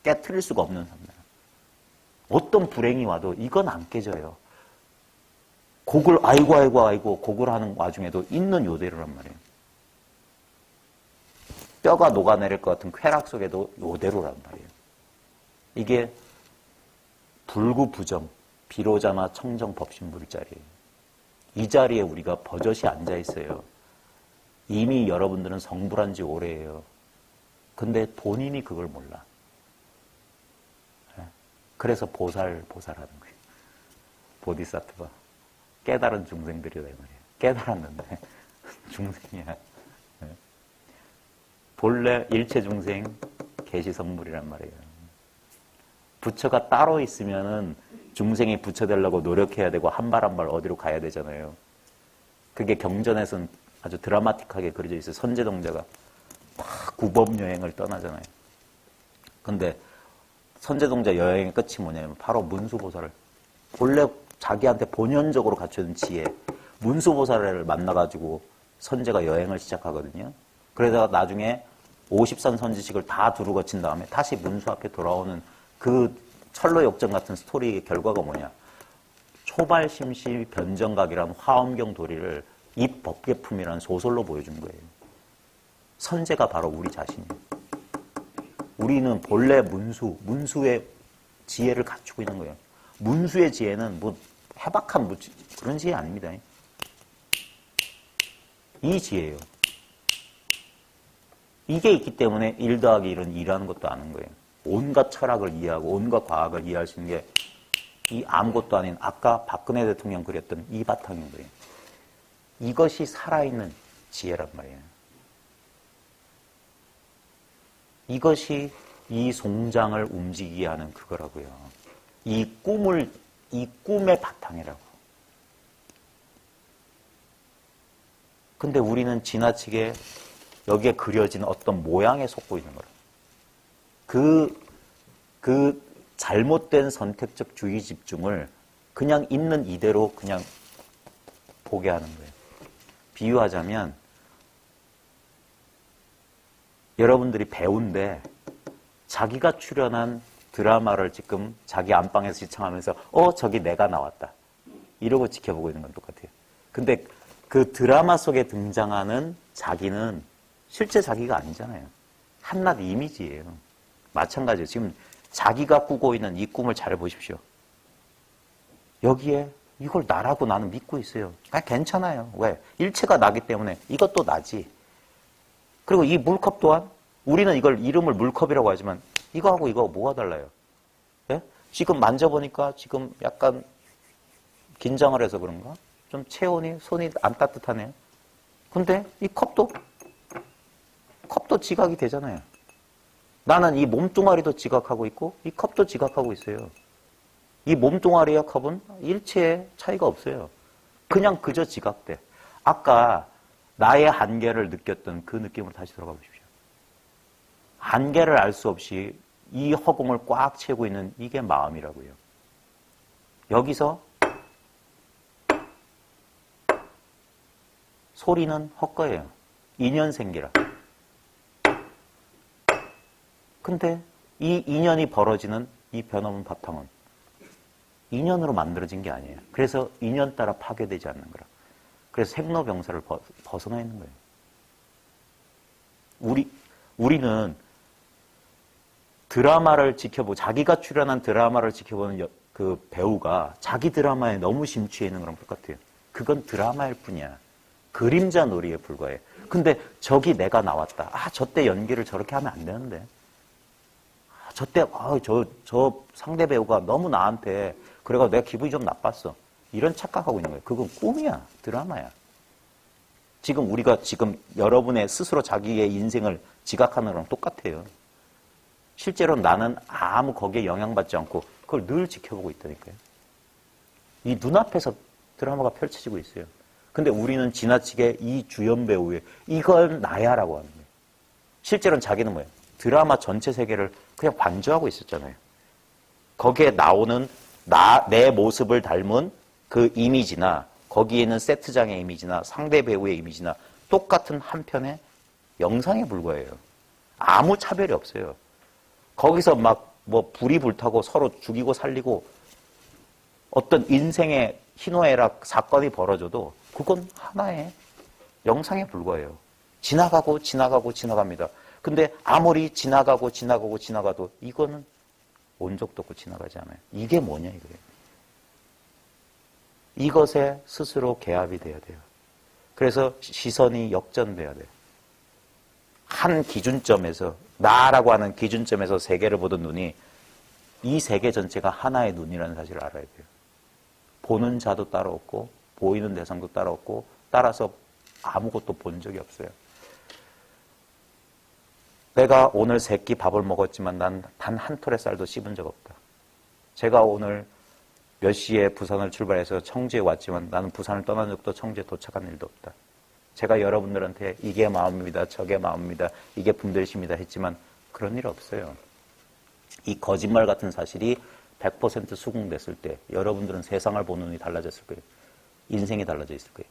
깨트릴 수가 없는 산매. 어떤 불행이 와도 이건 안 깨져요. 곡을 아이고 곡을 하는 와중에도 있는 요대로란 말이에요. 뼈가 녹아내릴 것 같은 쾌락 속에도 요대로란 말이에요. 이게 불구부정, 비로자나 청정법신불자리예요. 이 자리에 우리가 버젓이 앉아 있어요. 이미 여러분들은 성불한 지 오래예요. 근데 본인이 그걸 몰라. 그래서 보살하는 거예요. 보디사트바. 깨달은 중생들이다 이 말이에요. 깨달았는데 중생이야. 본래 일체 중생 계시성물이란 말이에요. 부처가 따로 있으면은 중생이 부처 되려고 노력해야 되고 한 발 한 발 어디로 가야 되잖아요. 그게 경전에서는 아주 드라마틱하게 그려져 있어요. 선제동자가 막 구법 여행을 떠나잖아요. 근데 선제동자 여행의 끝이 뭐냐면 바로 문수보살을 본래 자기한테 본연적으로 갖춰진 지혜 문수보살을 만나가지고 선제가 여행을 시작하거든요. 그러다가 나중에 50산 선지식을 다 두루 거친 다음에 다시 문수 앞에 돌아오는 그 철로역전 같은 스토리의 결과가 뭐냐. 초발심시 변정각이라는 화엄경 도리를 입법계품이라는 소설로 보여준 거예요. 선제가 바로 우리 자신이에요. 우리는 본래 문수의 지혜를 갖추고 있는 거예요. 문수의 지혜는 뭐 해박한 그런 지혜 아닙니다. 이 지혜예요. 이게 있기 때문에 1 더하기 1은 2라는 것도 아는 거예요. 온갖 철학을 이해하고 온갖 과학을 이해할 수 있는 게 이 아무것도 아닌 아까 박근혜 대통령 그렸던 이 바탕인 거예요. 이것이 살아있는 지혜란 말이에요. 이것이 이 송장을 움직이게 하는 그거라고요. 이 꿈의 바탕이라고. 근데 우리는 지나치게 여기에 그려진 어떤 모양에 속고 있는 거예요. 그 잘못된 선택적 주의 집중을 그냥 있는 이대로 그냥 보게 하는 거예요. 비유하자면 여러분들이 배우인데 자기가 출연한 드라마를 지금 자기 안방에서 시청하면서 저기 내가 나왔다. 이러고 지켜보고 있는 건 똑같아요. 근데 그 드라마 속에 등장하는 자기는 실제 자기가 아니잖아요. 한낱 이미지예요. 마찬가지예요. 지금 자기가 꾸고 있는 이 꿈을 잘 보십시오. 여기에 이걸 나라고 나는 믿고 있어요. 괜찮아요. 왜? 일체가 나기 때문에 이것도 나지. 그리고 이 물컵 또한 우리는 이걸 이름을 물컵이라고 하지만 이거하고 이거 뭐가 달라요? 예? 지금 만져보니까 지금 약간 긴장을 해서 그런가? 좀 체온이 손이 안 따뜻하네요. 근데 이 컵도 지각이 되잖아요. 나는 이 몸뚱아리도 지각하고 있고 이 컵도 지각하고 있어요. 이 몸뚱아리와 컵은 일체의 차이가 없어요. 그냥 그저 지각돼. 아까 나의 한계를 느꼈던 그 느낌으로 다시 들어가 보십시오. 한계를 알 수 없이 이 허공을 꽉 채우고 있는 이게 마음이라고요. 여기서 소리는 헛거예요. 인연생기라. 근데 이 인연이 벌어지는 이 변함은 바탕은 인연으로 만들어진 게 아니에요. 그래서 인연 따라 파괴되지 않는 거라. 그래서 생로병사를 벗어나 있는 거예요. 우리는 드라마를 자기가 출연한 드라마를 지켜보는 그 배우가 자기 드라마에 너무 심취해 있는 거랑 똑같아요. 그건 드라마일 뿐이야. 그림자 놀이에 불과해. 근데 저기 내가 나왔다. 저때 연기를 저렇게 하면 안 되는데. 저때 저 상대 배우가 너무 나한테 그래가지고 내가 기분이 좀 나빴어. 이런 착각하고 있는 거예요. 그건 꿈이야. 드라마야. 우리가 여러분의 스스로 자기의 인생을 지각하는 거랑 똑같아요. 실제로 나는 아무 거기에 영향받지 않고 그걸 늘 지켜보고 있다니까요. 이 눈앞에서 드라마가 펼쳐지고 있어요. 근데 우리는 지나치게 이 주연 배우의 이건 나야라고 하는 거예요. 실제로는 자기는 뭐예요? 드라마 전체 세계를 그냥 반주하고 있었잖아요. 거기에 나오는 내 모습을 닮은 그 이미지나 거기에 있는 세트장의 이미지나 상대 배우의 이미지나 똑같은 한 편의 영상에 불과해요. 아무 차별이 없어요. 거기서 막 뭐 불이 불타고 서로 죽이고 살리고 어떤 인생의 희노애락 사건이 벌어져도 그건 하나의 영상에 불과해요. 지나가고 지나가고 지나갑니다. 근데 아무리 지나가고 지나가고 지나가도 이거는 온 적도 없고 지나가지 않아요. 이게 뭐냐 이거예요. 이것에 스스로 개합이 돼야 돼요. 그래서 시선이 역전돼야 돼요. 한 기준점에서 나라고 하는 기준점에서 세계를 보던 눈이 이 세계 전체가 하나의 눈이라는 사실을 알아야 돼요. 보는 자도 따로 없고 보이는 대상도 따로 없고 따라서 아무것도 본 적이 없어요. 내가 오늘 세 끼 밥을 먹었지만 난 단 한 톨의 쌀도 씹은 적 없다. 제가 오늘 몇 시에 부산을 출발해서 청주에 왔지만 나는 부산을 떠난 적도 청주에 도착한 일도 없다. 제가 여러분들한테 이게 마음입니다. 저게 마음입니다. 이게 분별심이다 했지만 그런 일 없어요. 이 거짓말 같은 사실이 100% 수긍됐을 때 여러분들은 세상을 보는 눈이 달라졌을 거예요. 인생이 달라져 있을 거예요.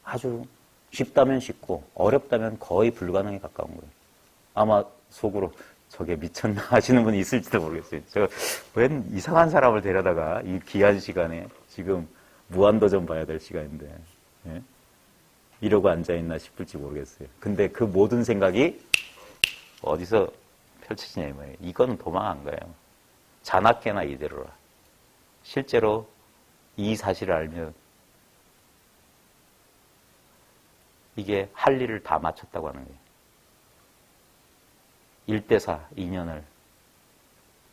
아주 쉽다면 쉽고 어렵다면 거의 불가능에 가까운 거예요. 아마 속으로 저게 미쳤나 하시는 분이 있을지도 모르겠어요. 제가 웬 이상한 사람을 데려다가 이 귀한 시간에 지금 무한도전 봐야 될 시간인데 예? 이러고 앉아있나 싶을지 모르겠어요. 근데 그 모든 생각이 어디서 펼쳐지냐 이 말이에요. 이거는 도망 안 가요. 자나깨나 이대로라. 실제로 이 사실을 알면 이게 할 일을 다 마쳤다고 하는 거예요. 1대4 인연을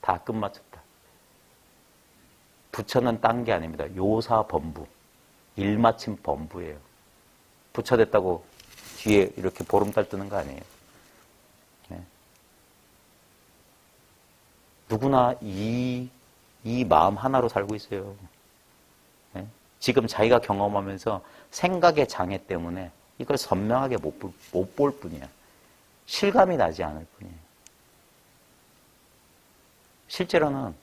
다 끝마쳤다. 부처는 딴 게 아닙니다. 요사범부. 일마침 범부예요. 부처 됐다고 뒤에 이렇게 보름달 뜨는 거 아니에요. 네. 누구나 이 마음 하나로 살고 있어요. 네. 지금 자기가 경험하면서 생각의 장애 때문에 이걸 선명하게 못 볼 뿐이야. 실감이 나지 않을 뿐이에요. 실제로는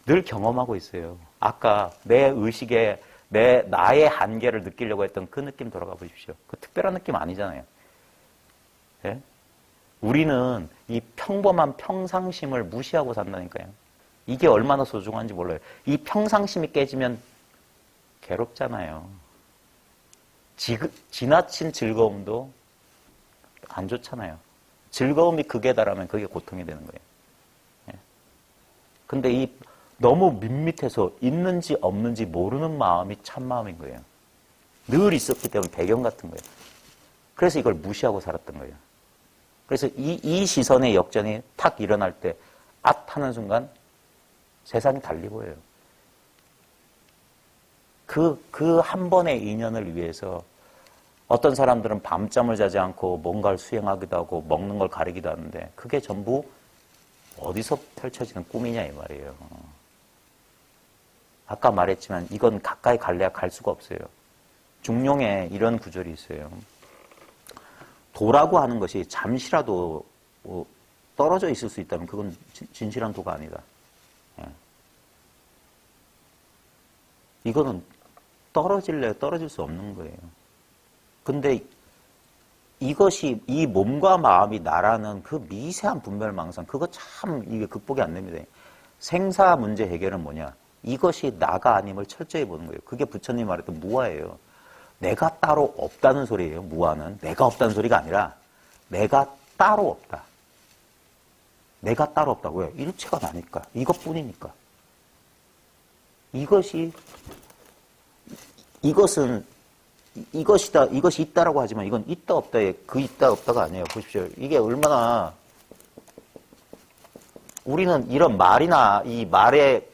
늘 경험하고 있어요. 아까 내 의식에 나의 한계를 느끼려고 했던 그 느낌 돌아가 보십시오. 그 특별한 느낌 아니잖아요. 네? 우리는 이 평범한 평상심을 무시하고 산다니까요. 이게 얼마나 소중한지 몰라요. 이 평상심이 깨지면 괴롭잖아요. 지나친 즐거움도 안 좋잖아요. 즐거움이 극에 달하면 그게 고통이 되는 거예요. 네? 근데 이 너무 밋밋해서 있는지 없는지 모르는 마음이 참 마음인 거예요. 늘 있었기 때문에 배경 같은 거예요. 그래서 이걸 무시하고 살았던 거예요. 그래서 이 시선의 역전이 탁 일어날 때 하는 순간 세상이 달리 보여요. 그 한 번의 인연을 위해서 어떤 사람들은 밤잠을 자지 않고 뭔가를 수행하기도 하고 먹는 걸 가리기도 하는데 그게 전부 어디서 펼쳐지는 꿈이냐 이 말이에요. 아까 말했지만 이건 가까이 갈래야 갈 수가 없어요. 중용에 이런 구절이 있어요. 도라고 하는 것이 잠시라도 떨어져 있을 수 있다면 그건 진실한 도가 아니다. 예. 이거는 떨어질 수 없는 거예요. 근데 이것이 이 몸과 마음이 나라는 그 미세한 분별망상 그거 참 이게 극복이 안 됩니다. 생사 문제 해결은 뭐냐? 이것이 나가 아님을 철저히 보는 거예요. 그게 부처님이 말했던 무아예요. 내가 따로 없다는 소리예요. 무아는 내가 없다는 소리가 아니라 내가 따로 없다. 내가 따로 없다고 왜? 일체가 나니까. 이것뿐이니까. 이것이다, 이것이 있다라고 하지만 이건 있다 없다의 그 있다 없다가 아니에요. 보십시오. 이게 얼마나 우리는 이런 말이나 이 말에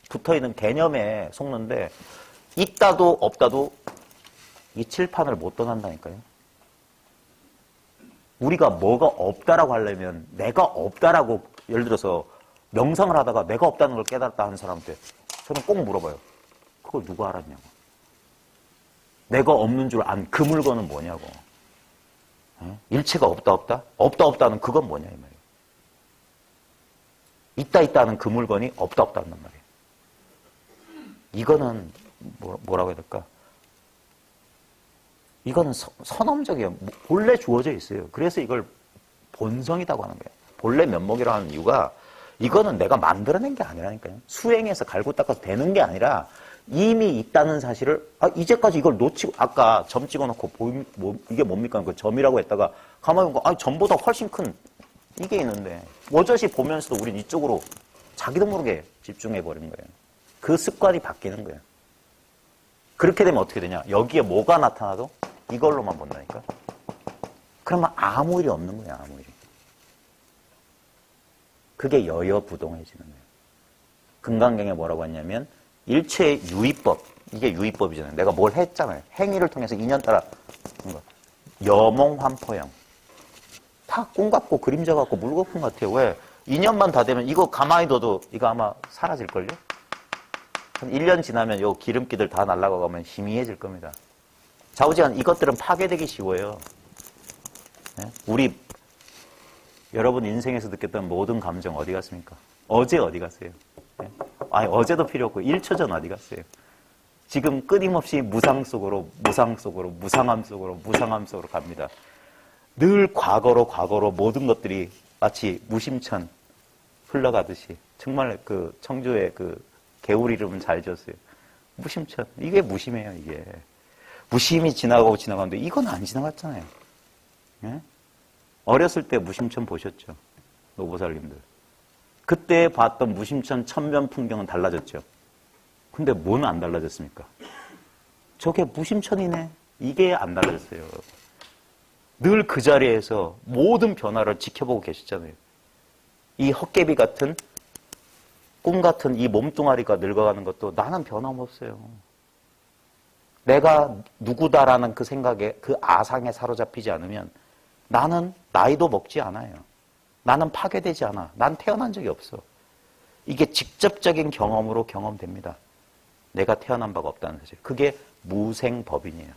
붙어있는 개념에 속는데 있다도 없다도 이 칠판을 못 떠난다니까요. 우리가 뭐가 없다라고 하려면 내가 없다라고 예를 들어서 명상을 하다가 내가 없다는 걸 깨달았다 하는 사람한테 저는 꼭 물어봐요. 그걸 누가 알았냐고. 내가 없는 줄 안 그 물건은 뭐냐고. 일체가 없다는 그건 뭐냐 이 말이에요. 있다는 그 물건이 없다는 말이에요. 이거는 뭐라고 해야 될까? 이거는 선엄적이에요. 본래 주어져 있어요. 그래서 이걸 본성이라고 하는 거예요. 본래 면목이라고 하는 이유가 이거는 내가 만들어낸 게 아니라니까요. 수행해서 갈고 닦아서 되는 게 아니라 이미 있다는 사실을 이제까지 이걸 놓치고 아까 점 찍어놓고 이게 뭡니까? 그 점이라고 했다가 가만히 보고 점보다 훨씬 큰 이게 있는데 어저씨 보면서도 우린 이쪽으로 자기도 모르게 집중해버린 거예요. 그 습관이 바뀌는 거예요. 그렇게 되면 어떻게 되냐? 여기에 뭐가 나타나도 이걸로만 본다니까. 그러면 아무 일이 없는 거예요. 아무 일이. 그게 여여부동해지는 거예요. 금강경에 뭐라고 했냐면 일체의 유의법. 이게 유의법이잖아요. 내가 뭘 했잖아요. 행위를 통해서 인연 따라 여몽환포형. 다 꿈 같고 그림자 같고 물거품 같아요. 왜? 인연만 다 되면 이거 가만히 둬도 이거 아마 사라질걸요? 한 1년 지나면 요 기름기들 다 날아가면 희미해질 겁니다. 좌우지간 이것들은 파괴되기 쉬워요. 네? 우리 여러분 인생에서 느꼈던 모든 감정 어디 갔습니까? 어제 어디 갔어요? 네? 어제도 필요 없고 1초 전 어디 갔어요? 지금 끊임없이 무상 속으로 무상함 속으로 갑니다. 늘 과거로 모든 것들이 마치 무심천 흘러가듯이 정말 그 청주의 그 개울 이름은 잘 지었어요. 무심천. 이게 무심해요, 이게. 무심히 지나가는데 이건 안 지나갔잖아요. 예? 어렸을 때 무심천 보셨죠? 노보살님들. 그때 봤던 무심천 천변 풍경은 달라졌죠. 근데 뭐는 안 달라졌습니까? 저게 무심천이네. 이게 안 달라졌어요. 늘 그 자리에서 모든 변화를 지켜보고 계시잖아요. 이 헛개비 같은 꿈 같은 이 몸뚱아리가 늙어가는 것도 나는 변함없어요. 내가 누구다라는 그 생각에 그 아상에 사로잡히지 않으면 나는 나이도 먹지 않아요. 나는 파괴되지 않아. 난 태어난 적이 없어. 이게 직접적인 경험으로 경험됩니다. 내가 태어난 바가 없다는 사실. 그게 무생법인이에요.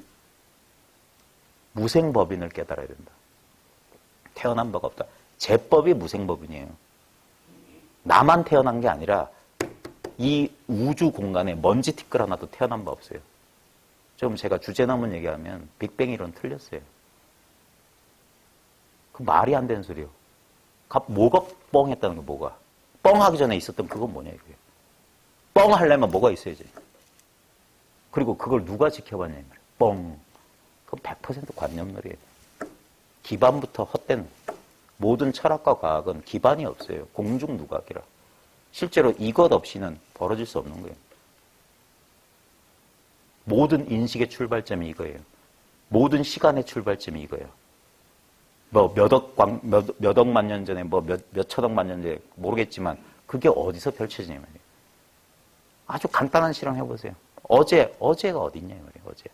무생법인을 깨달아야 된다. 태어난 바가 없다. 제법이 무생법인이에요. 나만 태어난 게 아니라 이 우주 공간에 먼지 티끌 하나도 태어난 바 없어요. 지금 제가 주제넘은 얘기하면 빅뱅 이론 틀렸어요. 그 말이 안 되는 소리예요. 뭐가 뻥했다는 거 뭐가? 뻥하기 전에 있었던 그건 뭐냐 이거예요. 뻥하려면 뭐가 있어야지. 그리고 그걸 누가 지켜봤냐 이 말이에요. 뻥. 그건 100% 관념놀이에요. 기반부터 헛된 모든 철학과 과학은 기반이 없어요. 공중누각이라. 실제로 이것 없이는 벌어질 수 없는 거예요. 모든 인식의 출발점이 이거예요. 모든 시간의 출발점이 이거예요. 뭐 몇 억만 년 전에 뭐 몇 천억만 년 전에 모르겠지만 그게 어디서 펼쳐지냐 말이에요. 아주 간단한 실험 해보세요. 어제가 어디 있냐 말이에요. 어제.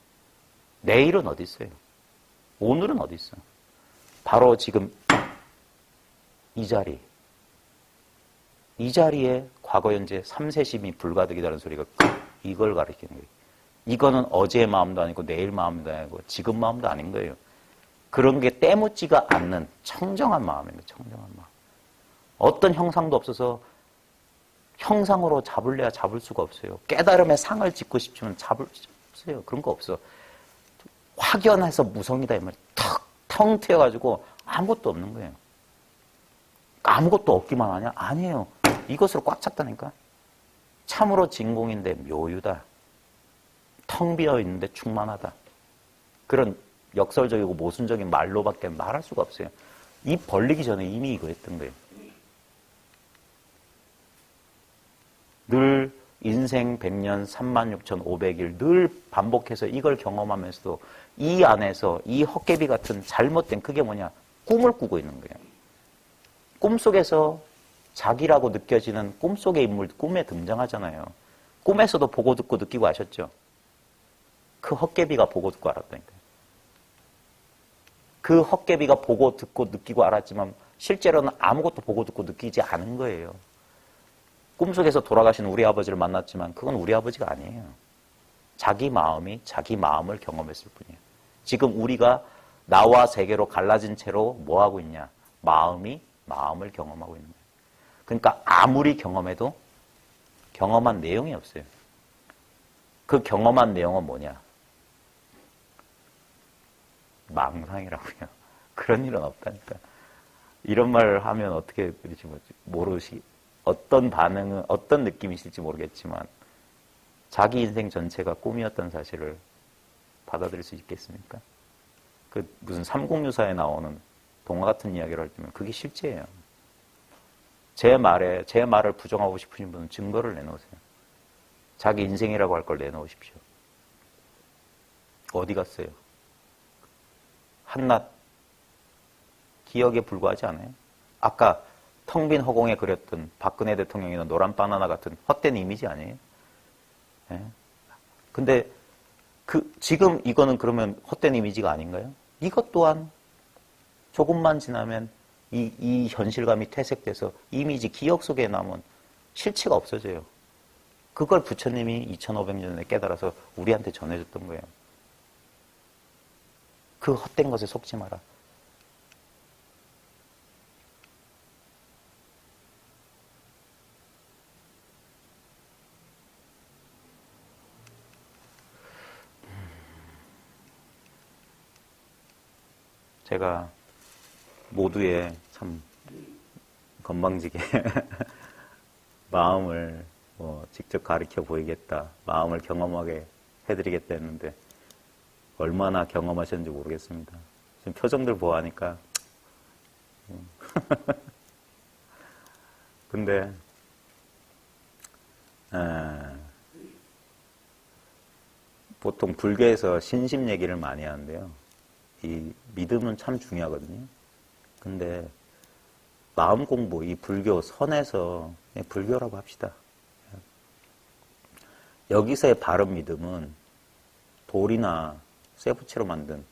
내일은 어디 있어요? 오늘은 어디 있어? 바로 지금 이 자리에 과거 현재 3세심이 불가득이라는 소리가 이걸 가리키는 거예요. 이거는 어제의 마음도 아니고 내일 마음도 아니고 지금 마음도 아닌 거예요. 그런 게 때묻지가 않는 청정한 마음입니다. 청정한 마음. 어떤 형상도 없어서 형상으로 잡을래야 잡을 수가 없어요. 깨달음의 상을 짓고 싶지만 잡을 수 없어요. 그런 거 없어. 확연해서 무성이다 이 말이에요. 텅 트여가지고 아무것도 없는 거예요. 아무것도 없기만 하냐? 아니에요. 이것으로 꽉 찼다니까. 참으로 진공인데 묘유다. 텅 비어있는데 충만하다. 그런 역설적이고 모순적인 말로밖에 말할 수가 없어요. 입 벌리기 전에 이미 이거 했던 거예요. 늘 인생 100년 36,500일 늘 반복해서 이걸 경험하면서도 이 안에서 이 헛개비 같은 잘못된 그게 뭐냐? 꿈을 꾸고 있는 거예요. 꿈속에서 자기라고 느껴지는 꿈속의 인물 꿈에 등장하잖아요. 꿈에서도 보고 듣고 느끼고 아셨죠? 그 헛개비가 보고 듣고 알았다니까요. 그 헛개비가 보고 듣고 느끼고 알았지만 실제로는 아무것도 보고 듣고 느끼지 않은 거예요. 꿈속에서 돌아가신 우리 아버지를 만났지만 그건 우리 아버지가 아니에요. 자기 마음이 자기 마음을 경험했을 뿐이에요. 지금 우리가 나와 세계로 갈라진 채로 뭐 하고 있냐? 마음이 마음을 경험하고 있는 거예요. 그러니까 아무리 경험해도 경험한 내용이 없어요. 그 경험한 내용은 뭐냐? 망상이라고요. 그런 일은 없다니까. 이런 말을 하면 어떻게 그러지 모르시, 어떤 반응은, 어떤 느낌이실지 모르겠지만 자기 인생 전체가 꿈이었던 사실을 받아들일 수 있겠습니까? 그 무슨 삼국유사에 나오는 동화 같은 이야기를 할 때면 그게 실제예요. 제 말을 부정하고 싶으신 분은 증거를 내놓으세요. 자기 인생이라고 할 걸 내놓으십시오. 어디 갔어요? 한낱 기억에 불과하지 않아요? 아까 텅 빈 허공에 그렸던 박근혜 대통령이나 노란 바나나 같은 헛된 이미지 아니에요? 예? 근데 지금 이거는 그러면 헛된 이미지가 아닌가요? 이것 또한 조금만 지나면 이 현실감이 퇴색돼서 이미지, 기억 속에 남은 실체가 없어져요. 그걸 부처님이 2500년 전에 깨달아서 우리한테 전해줬던 거예요. 그 헛된 것에 속지 마라. 제가 모두의 참 건방지게 마음을 직접 가르쳐 보이겠다, 마음을 경험하게 해드리겠다 했는데 얼마나 경험하셨는지 모르겠습니다. 지금 표정들 보아하니까 근데 보통 불교에서 신심 얘기를 많이 하는데요. 이 믿음은 참 중요하거든요. 근데 마음 공부, 이 불교 선에서 그냥 불교라고 합시다. 여기서의 바른 믿음은 돌이나 쇠붙이로 만든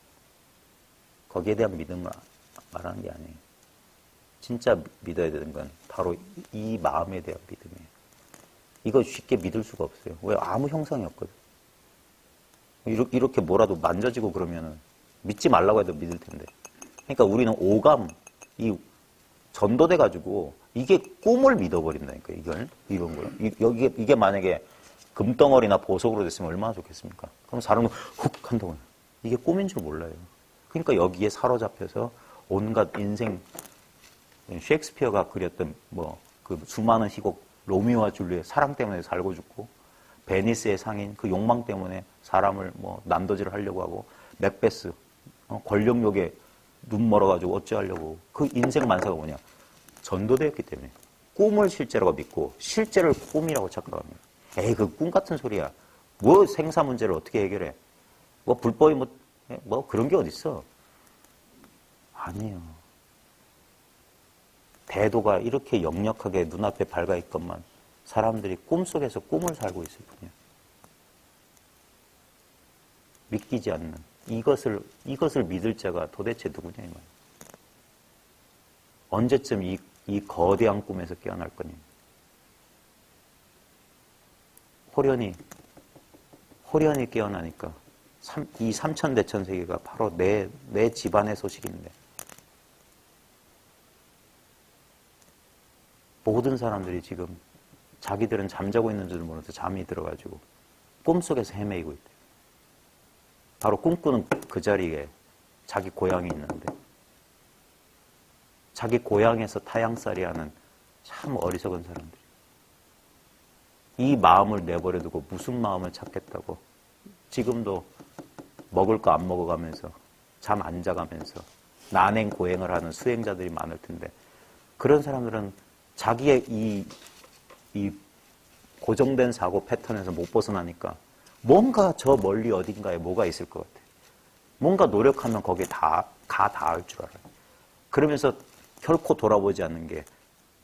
거기에 대한 믿음을 말하는 게 아니에요. 진짜 믿어야 되는 건 바로 이 마음에 대한 믿음이에요. 이거 쉽게 믿을 수가 없어요. 왜? 아무 형상이 없거든. 이렇게 뭐라도 만져지고 그러면은 믿지 말라고 해도 믿을 텐데. 그러니까 우리는 오감, 이 전도돼가지고 이게 꿈을 믿어버린다니까, 이런 걸. 이게 만약에 금덩어리나 보석으로 됐으면 얼마나 좋겠습니까? 그럼 사람은 훅 한다고요. 이게 꿈인 줄 몰라요. 그러니까 여기에 사로잡혀서 온갖 인생, 셰익스피어가 그렸던 그 수많은 희곡, 로미오와 줄리엣, 사랑 때문에 살고 죽고, 베니스의 상인, 그 욕망 때문에 사람을 난도질을 하려고 하고, 맥베스, 권력욕에 눈 멀어가지고 어찌하려고. 그 인생 만사가 뭐냐? 전도되었기 때문에. 꿈을 실제라고 믿고, 실제를 꿈이라고 착각합니다. 에이, 그 꿈 같은 소리야. 뭐 생사 문제를 어떻게 해결해? 불법이 그런 게 어딨어? 아니에요. 대도가 이렇게 역력하게 눈앞에 밝아 있건만 사람들이 꿈속에서 꿈을 살고 있을 뿐이야. 믿기지 않는 이것을 믿을 자가 도대체 누구냐 이 말이야. 언제쯤 이 거대한 꿈에서 깨어날 거냐. 호련히 깨어나니까 이 삼천대천세계가 바로 내 집안의 소식인데 모든 사람들이 지금 자기들은 잠자고 있는 줄 모르면서 잠이 들어가지고 꿈속에서 헤매이고 있대요. 바로 꿈꾸는 그 자리에 자기 고향이 있는데 자기 고향에서 타향살이 하는 참 어리석은 사람들이 이 마음을 내버려두고 무슨 마음을 찾겠다고 지금도 먹을 거 안 먹어가면서 잠 안 자가면서 난행 고행을 하는 수행자들이 많을 텐데 그런 사람들은 자기의 이 고정된 사고 패턴에서 못 벗어나니까 뭔가 저 멀리 어딘가에 뭐가 있을 것 같아. 뭔가 노력하면 거기에 닿을 줄 알아요. 그러면서 결코 돌아보지 않는 게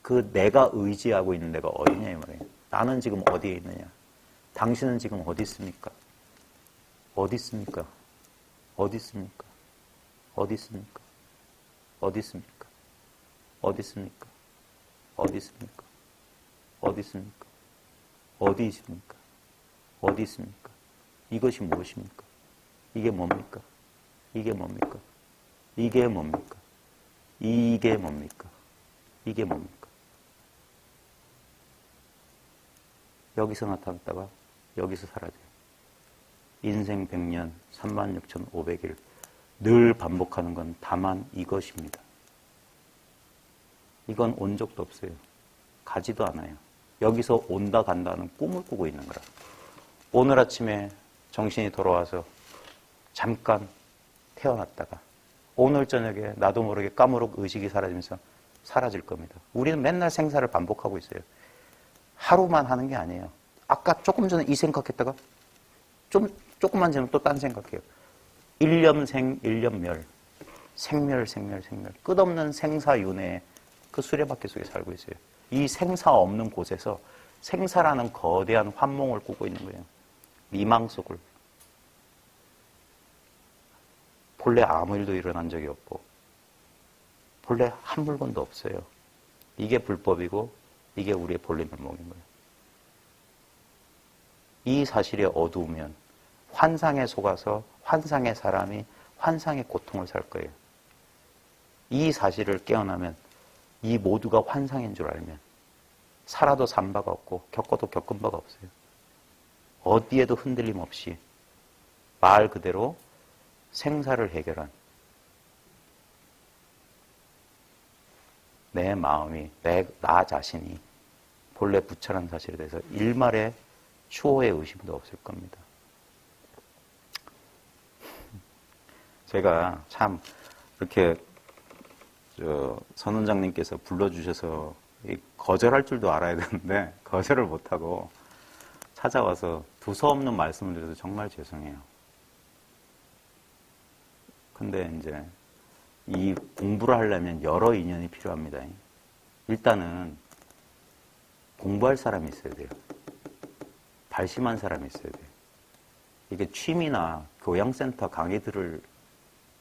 그 내가 의지하고 있는 데가 어디냐 이 말이에요. 나는 지금 어디에 있느냐. 당신은 지금 어디 있습니까? 어디 있습니까? 어디 있습니까? 어디 있습니까? 어디 있습니까? 어디 있습니까? 어디 있습니까? 어디 있습니까? 어디 있습니까? 어디 있습니까? 이것이 무엇입니까? 이게 뭡니까? 이게 뭡니까? 이게 뭡니까? 이게 뭡니까? 이게 뭡니까? 여기서 나타났다가 여기서 사라져요. 인생 100년 36,500일 늘 반복하는 건 다만 이것입니다. 이건 온 적도 없어요. 가지도 않아요. 여기서 온다 간다는 꿈을 꾸고 있는 거라. 오늘 아침에 정신이 돌아와서 잠깐 태어났다가 오늘 저녁에 나도 모르게 까무룩 의식이 사라지면서 사라질 겁니다. 우리는 맨날 생사를 반복하고 있어요. 하루만 하는 게 아니에요. 아까 조금 전에 이 생각했다가 조금만 지나면 또 딴 생각해요. 일념생, 일념멸. 생멸, 생멸, 생멸. 끝없는 생사윤회의 그 수레바퀴 속에 살고 있어요. 이 생사 없는 곳에서 생사라는 거대한 환몽을 꾸고 있는 거예요. 미망 속을. 본래 아무 일도 일어난 적이 없고 본래 한 물건도 없어요. 이게 불법이고 이게 우리의 본래 면목인 거예요. 이 사실에 어두우면 환상에 속아서 환상의 사람이 환상의 고통을 살 거예요. 이 사실을 깨어나면 이 모두가 환상인 줄 알면 살아도 산 바가 없고 겪어도 겪은 바가 없어요. 어디에도 흔들림 없이 말 그대로 생사를 해결한 내 마음이, 나 자신이 본래 부처라는 사실에 대해서 일말의 추호의 의심도 없을 겁니다. 제가 참 이렇게 선 원장님께서 불러주셔서 거절할 줄도 알아야 되는데 거절을 못하고 찾아와서 두서없는 말씀을 드려서 정말 죄송해요. 근데 이제 이 공부를 하려면 여러 인연이 필요합니다. 일단은 공부할 사람이 있어야 돼요. 발심한 사람이 있어야 돼요. 이게 취미나 교양센터 강의 들을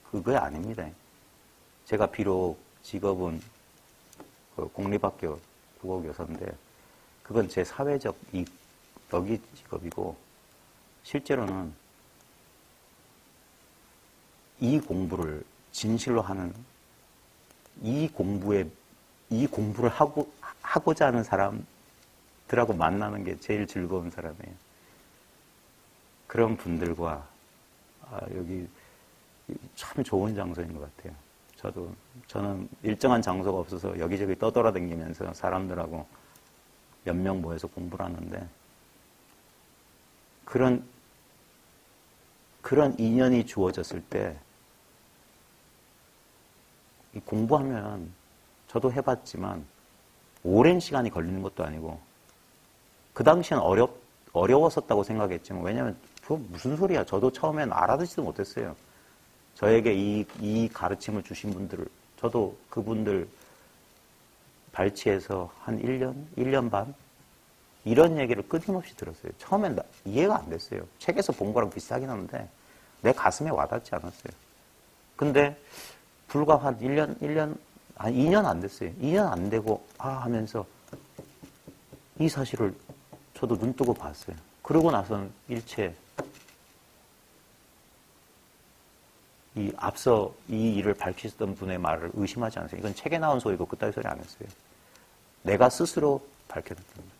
그거 아닙니다. 제가 비록 직업은 공립학교 국어교사인데 그건 제 사회적 여기 직업이고 실제로는 이 공부를 진실로 하는 이 공부를 하고자 하는 사람들하고 만나는 게 제일 즐거운 사람이에요. 그런 분들과 여기 참 좋은 장소인 것 같아요. 저는 일정한 장소가 없어서 여기저기 떠돌아다니면서 사람들하고 몇 명 모여서 공부를 하는데 그런 인연이 주어졌을 때 공부하면 저도 해봤지만 오랜 시간이 걸리는 것도 아니고 그 당시엔 어려웠었다고 생각했지만 왜냐하면 그거 무슨 소리야. 저도 처음엔 알아듣지도 못했어요. 저에게 이 가르침을 주신 분들을 저도 그분들 발치해서 한 1년 반 이런 얘기를 끊임없이 들었어요. 처음엔 이해가 안 됐어요. 책에서 본 거랑 비슷하긴 한데 내 가슴에 와닿지 않았어요. 근데 불과 한 2년 안 됐어요. 2년 안 되고 하면서 이 사실을 저도 눈 뜨고 봤어요. 그러고 나서는 일체 앞서 이 일을 밝히셨던 분의 말을 의심하지 않았어요. 이건 책에 나온 소리고 그따위 소리 안 했어요. 내가 스스로 밝혀냈던 거예요.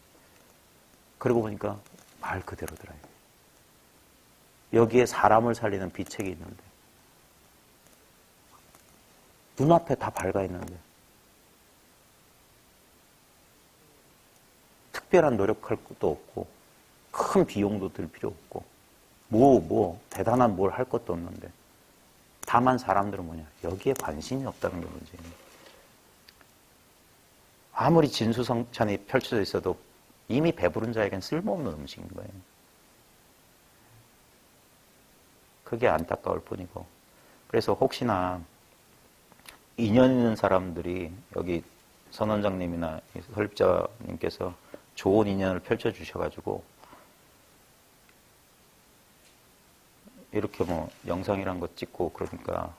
그러고 보니까 말 그대로더라고요. 여기에 사람을 살리는 비책이 있는데 눈앞에 다 밝아 있는데 특별한 노력할 것도 없고 큰 비용도 들 필요 없고 대단한 뭘 할 것도 없는데 다만 사람들은 뭐냐? 여기에 관심이 없다는 게 문제입니다. 아무리 진수성찬이 펼쳐져 있어도 이미 배부른 자에겐 쓸모없는 음식인 거예요. 그게 안타까울 뿐이고. 그래서 혹시나 인연 있는 사람들이 여기 선 원장님이나 설립자님께서 좋은 인연을 펼쳐주셔가지고 이렇게 영상이란 거 찍고 그러니까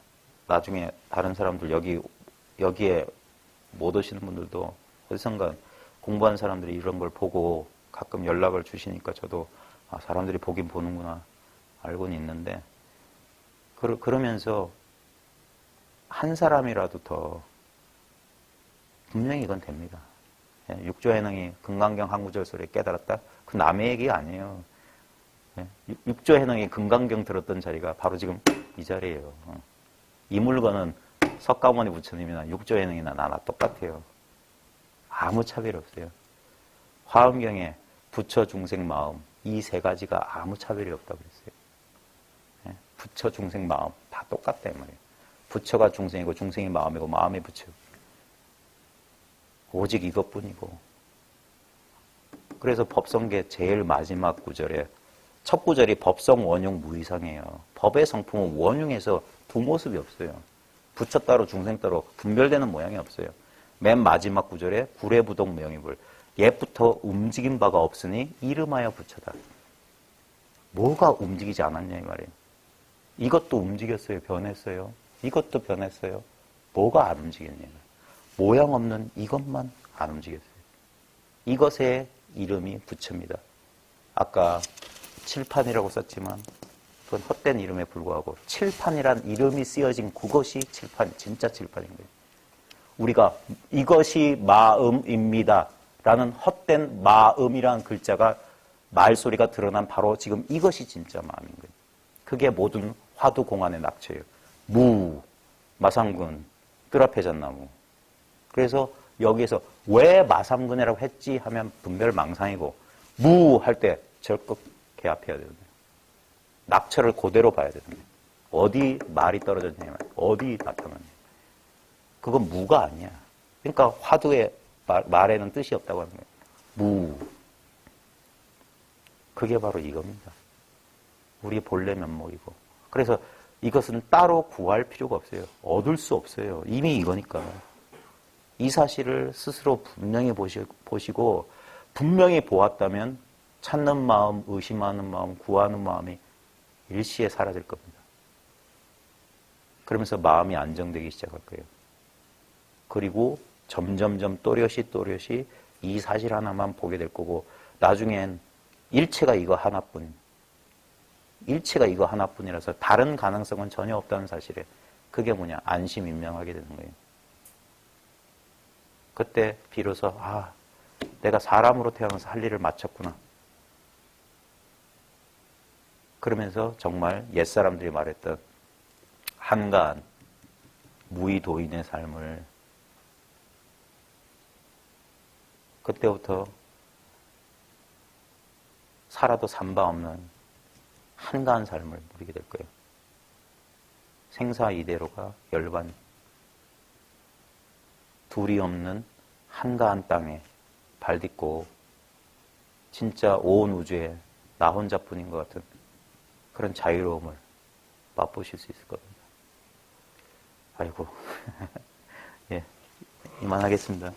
나중에 다른 사람들 여기에 못 오시는 분들도 어디선가 공부한 사람들이 이런 걸 보고 가끔 연락을 주시니까 저도 사람들이 보긴 보는구나 알고는 있는데, 그러면서 한 사람이라도 더 분명히 이건 됩니다. 육조해능이 금강경 한구절 소리에 깨달았다? 그 남의 얘기가 아니에요. 육조해능이 금강경 들었던 자리가 바로 지금 이 자리예요. 이 물건은 석가모니 부처님이나 육조해능이나 나나 똑같아요. 아무 차별이 없어요. 화엄경에 부처, 중생, 마음 이 세 가지가 아무 차별이 없다고 그랬어요. 부처, 중생, 마음 다 똑같다 이 말이에요. 부처가 중생이고 중생이 마음이고 마음이 부처. 오직 이것뿐이고. 그래서 법성계 제일 마지막 구절에 첫 구절이 법성, 원흉, 무이상이에요. 법의 성품은 원흉에서 두 모습이 없어요. 부처 따로 중생 따로 분별되는 모양이 없어요. 맨 마지막 구절에 구례부동 명의불. 옛부터 움직인 바가 없으니 이름하여 부처다. 뭐가 움직이지 않았냐 이 말이에요. 이것도 움직였어요. 변했어요. 이것도 변했어요. 뭐가 안 움직였냐. 모양 없는 이것만 안 움직였어요. 이것의 이름이 부처입니다. 아까 칠판이라고 썼지만 그건 헛된 이름에 불구하고 칠판이란 이름이 쓰여진 그것이 칠판, 진짜 칠판인 거예요. 우리가 이것이 마음입니다 라는 헛된 마음이라는 글자가 말소리가 드러난 바로 지금 이것이 진짜 마음인 거예요. 그게 모든 화두공안의 낙처예요. 무, 마삼근, 뜰 앞에 잣나무. 그래서 여기에서 왜 마삼근이라고 했지 하면 분별망상이고 무 할 때 적극 개합해야 되거든요. 낙처를 그대로 봐야 되거든요. 어디 말이 떨어졌냐, 어디 나타났냐. 그건 무가 아니야. 그러니까 화두의 말에는 뜻이 없다고 하는 거예요. 무. 그게 바로 이겁니다. 우리의 본래 면목이고. 그래서 이것은 따로 구할 필요가 없어요. 얻을 수 없어요. 이미 이거니까. 이 사실을 스스로 분명히 보시고 분명히 보았다면 찾는 마음, 의심하는 마음, 구하는 마음이 일시에 사라질 겁니다. 그러면서 마음이 안정되기 시작할 거예요. 그리고 점점점 또렷이 이 사실 하나만 보게 될 거고 나중엔 일체가 이거 하나뿐이라서 다른 가능성은 전혀 없다는 사실에 그게 뭐냐? 안심인명하게 되는 거예요. 그때 비로소 내가 사람으로 태어나서 할 일을 마쳤구나. 그러면서 정말 옛사람들이 말했던 한가한 무의도인의 삶을 그때부터 살아도 산바 없는 한가한 삶을 누리게 될 거예요. 생사 이대로가 열반 둘이 없는 한가한 땅에 발 딛고 진짜 온 우주에 나 혼자뿐인 것 같은 그런 자유로움을 맛보실 수 있을 겁니다. 아이고 예, 이만하겠습니다.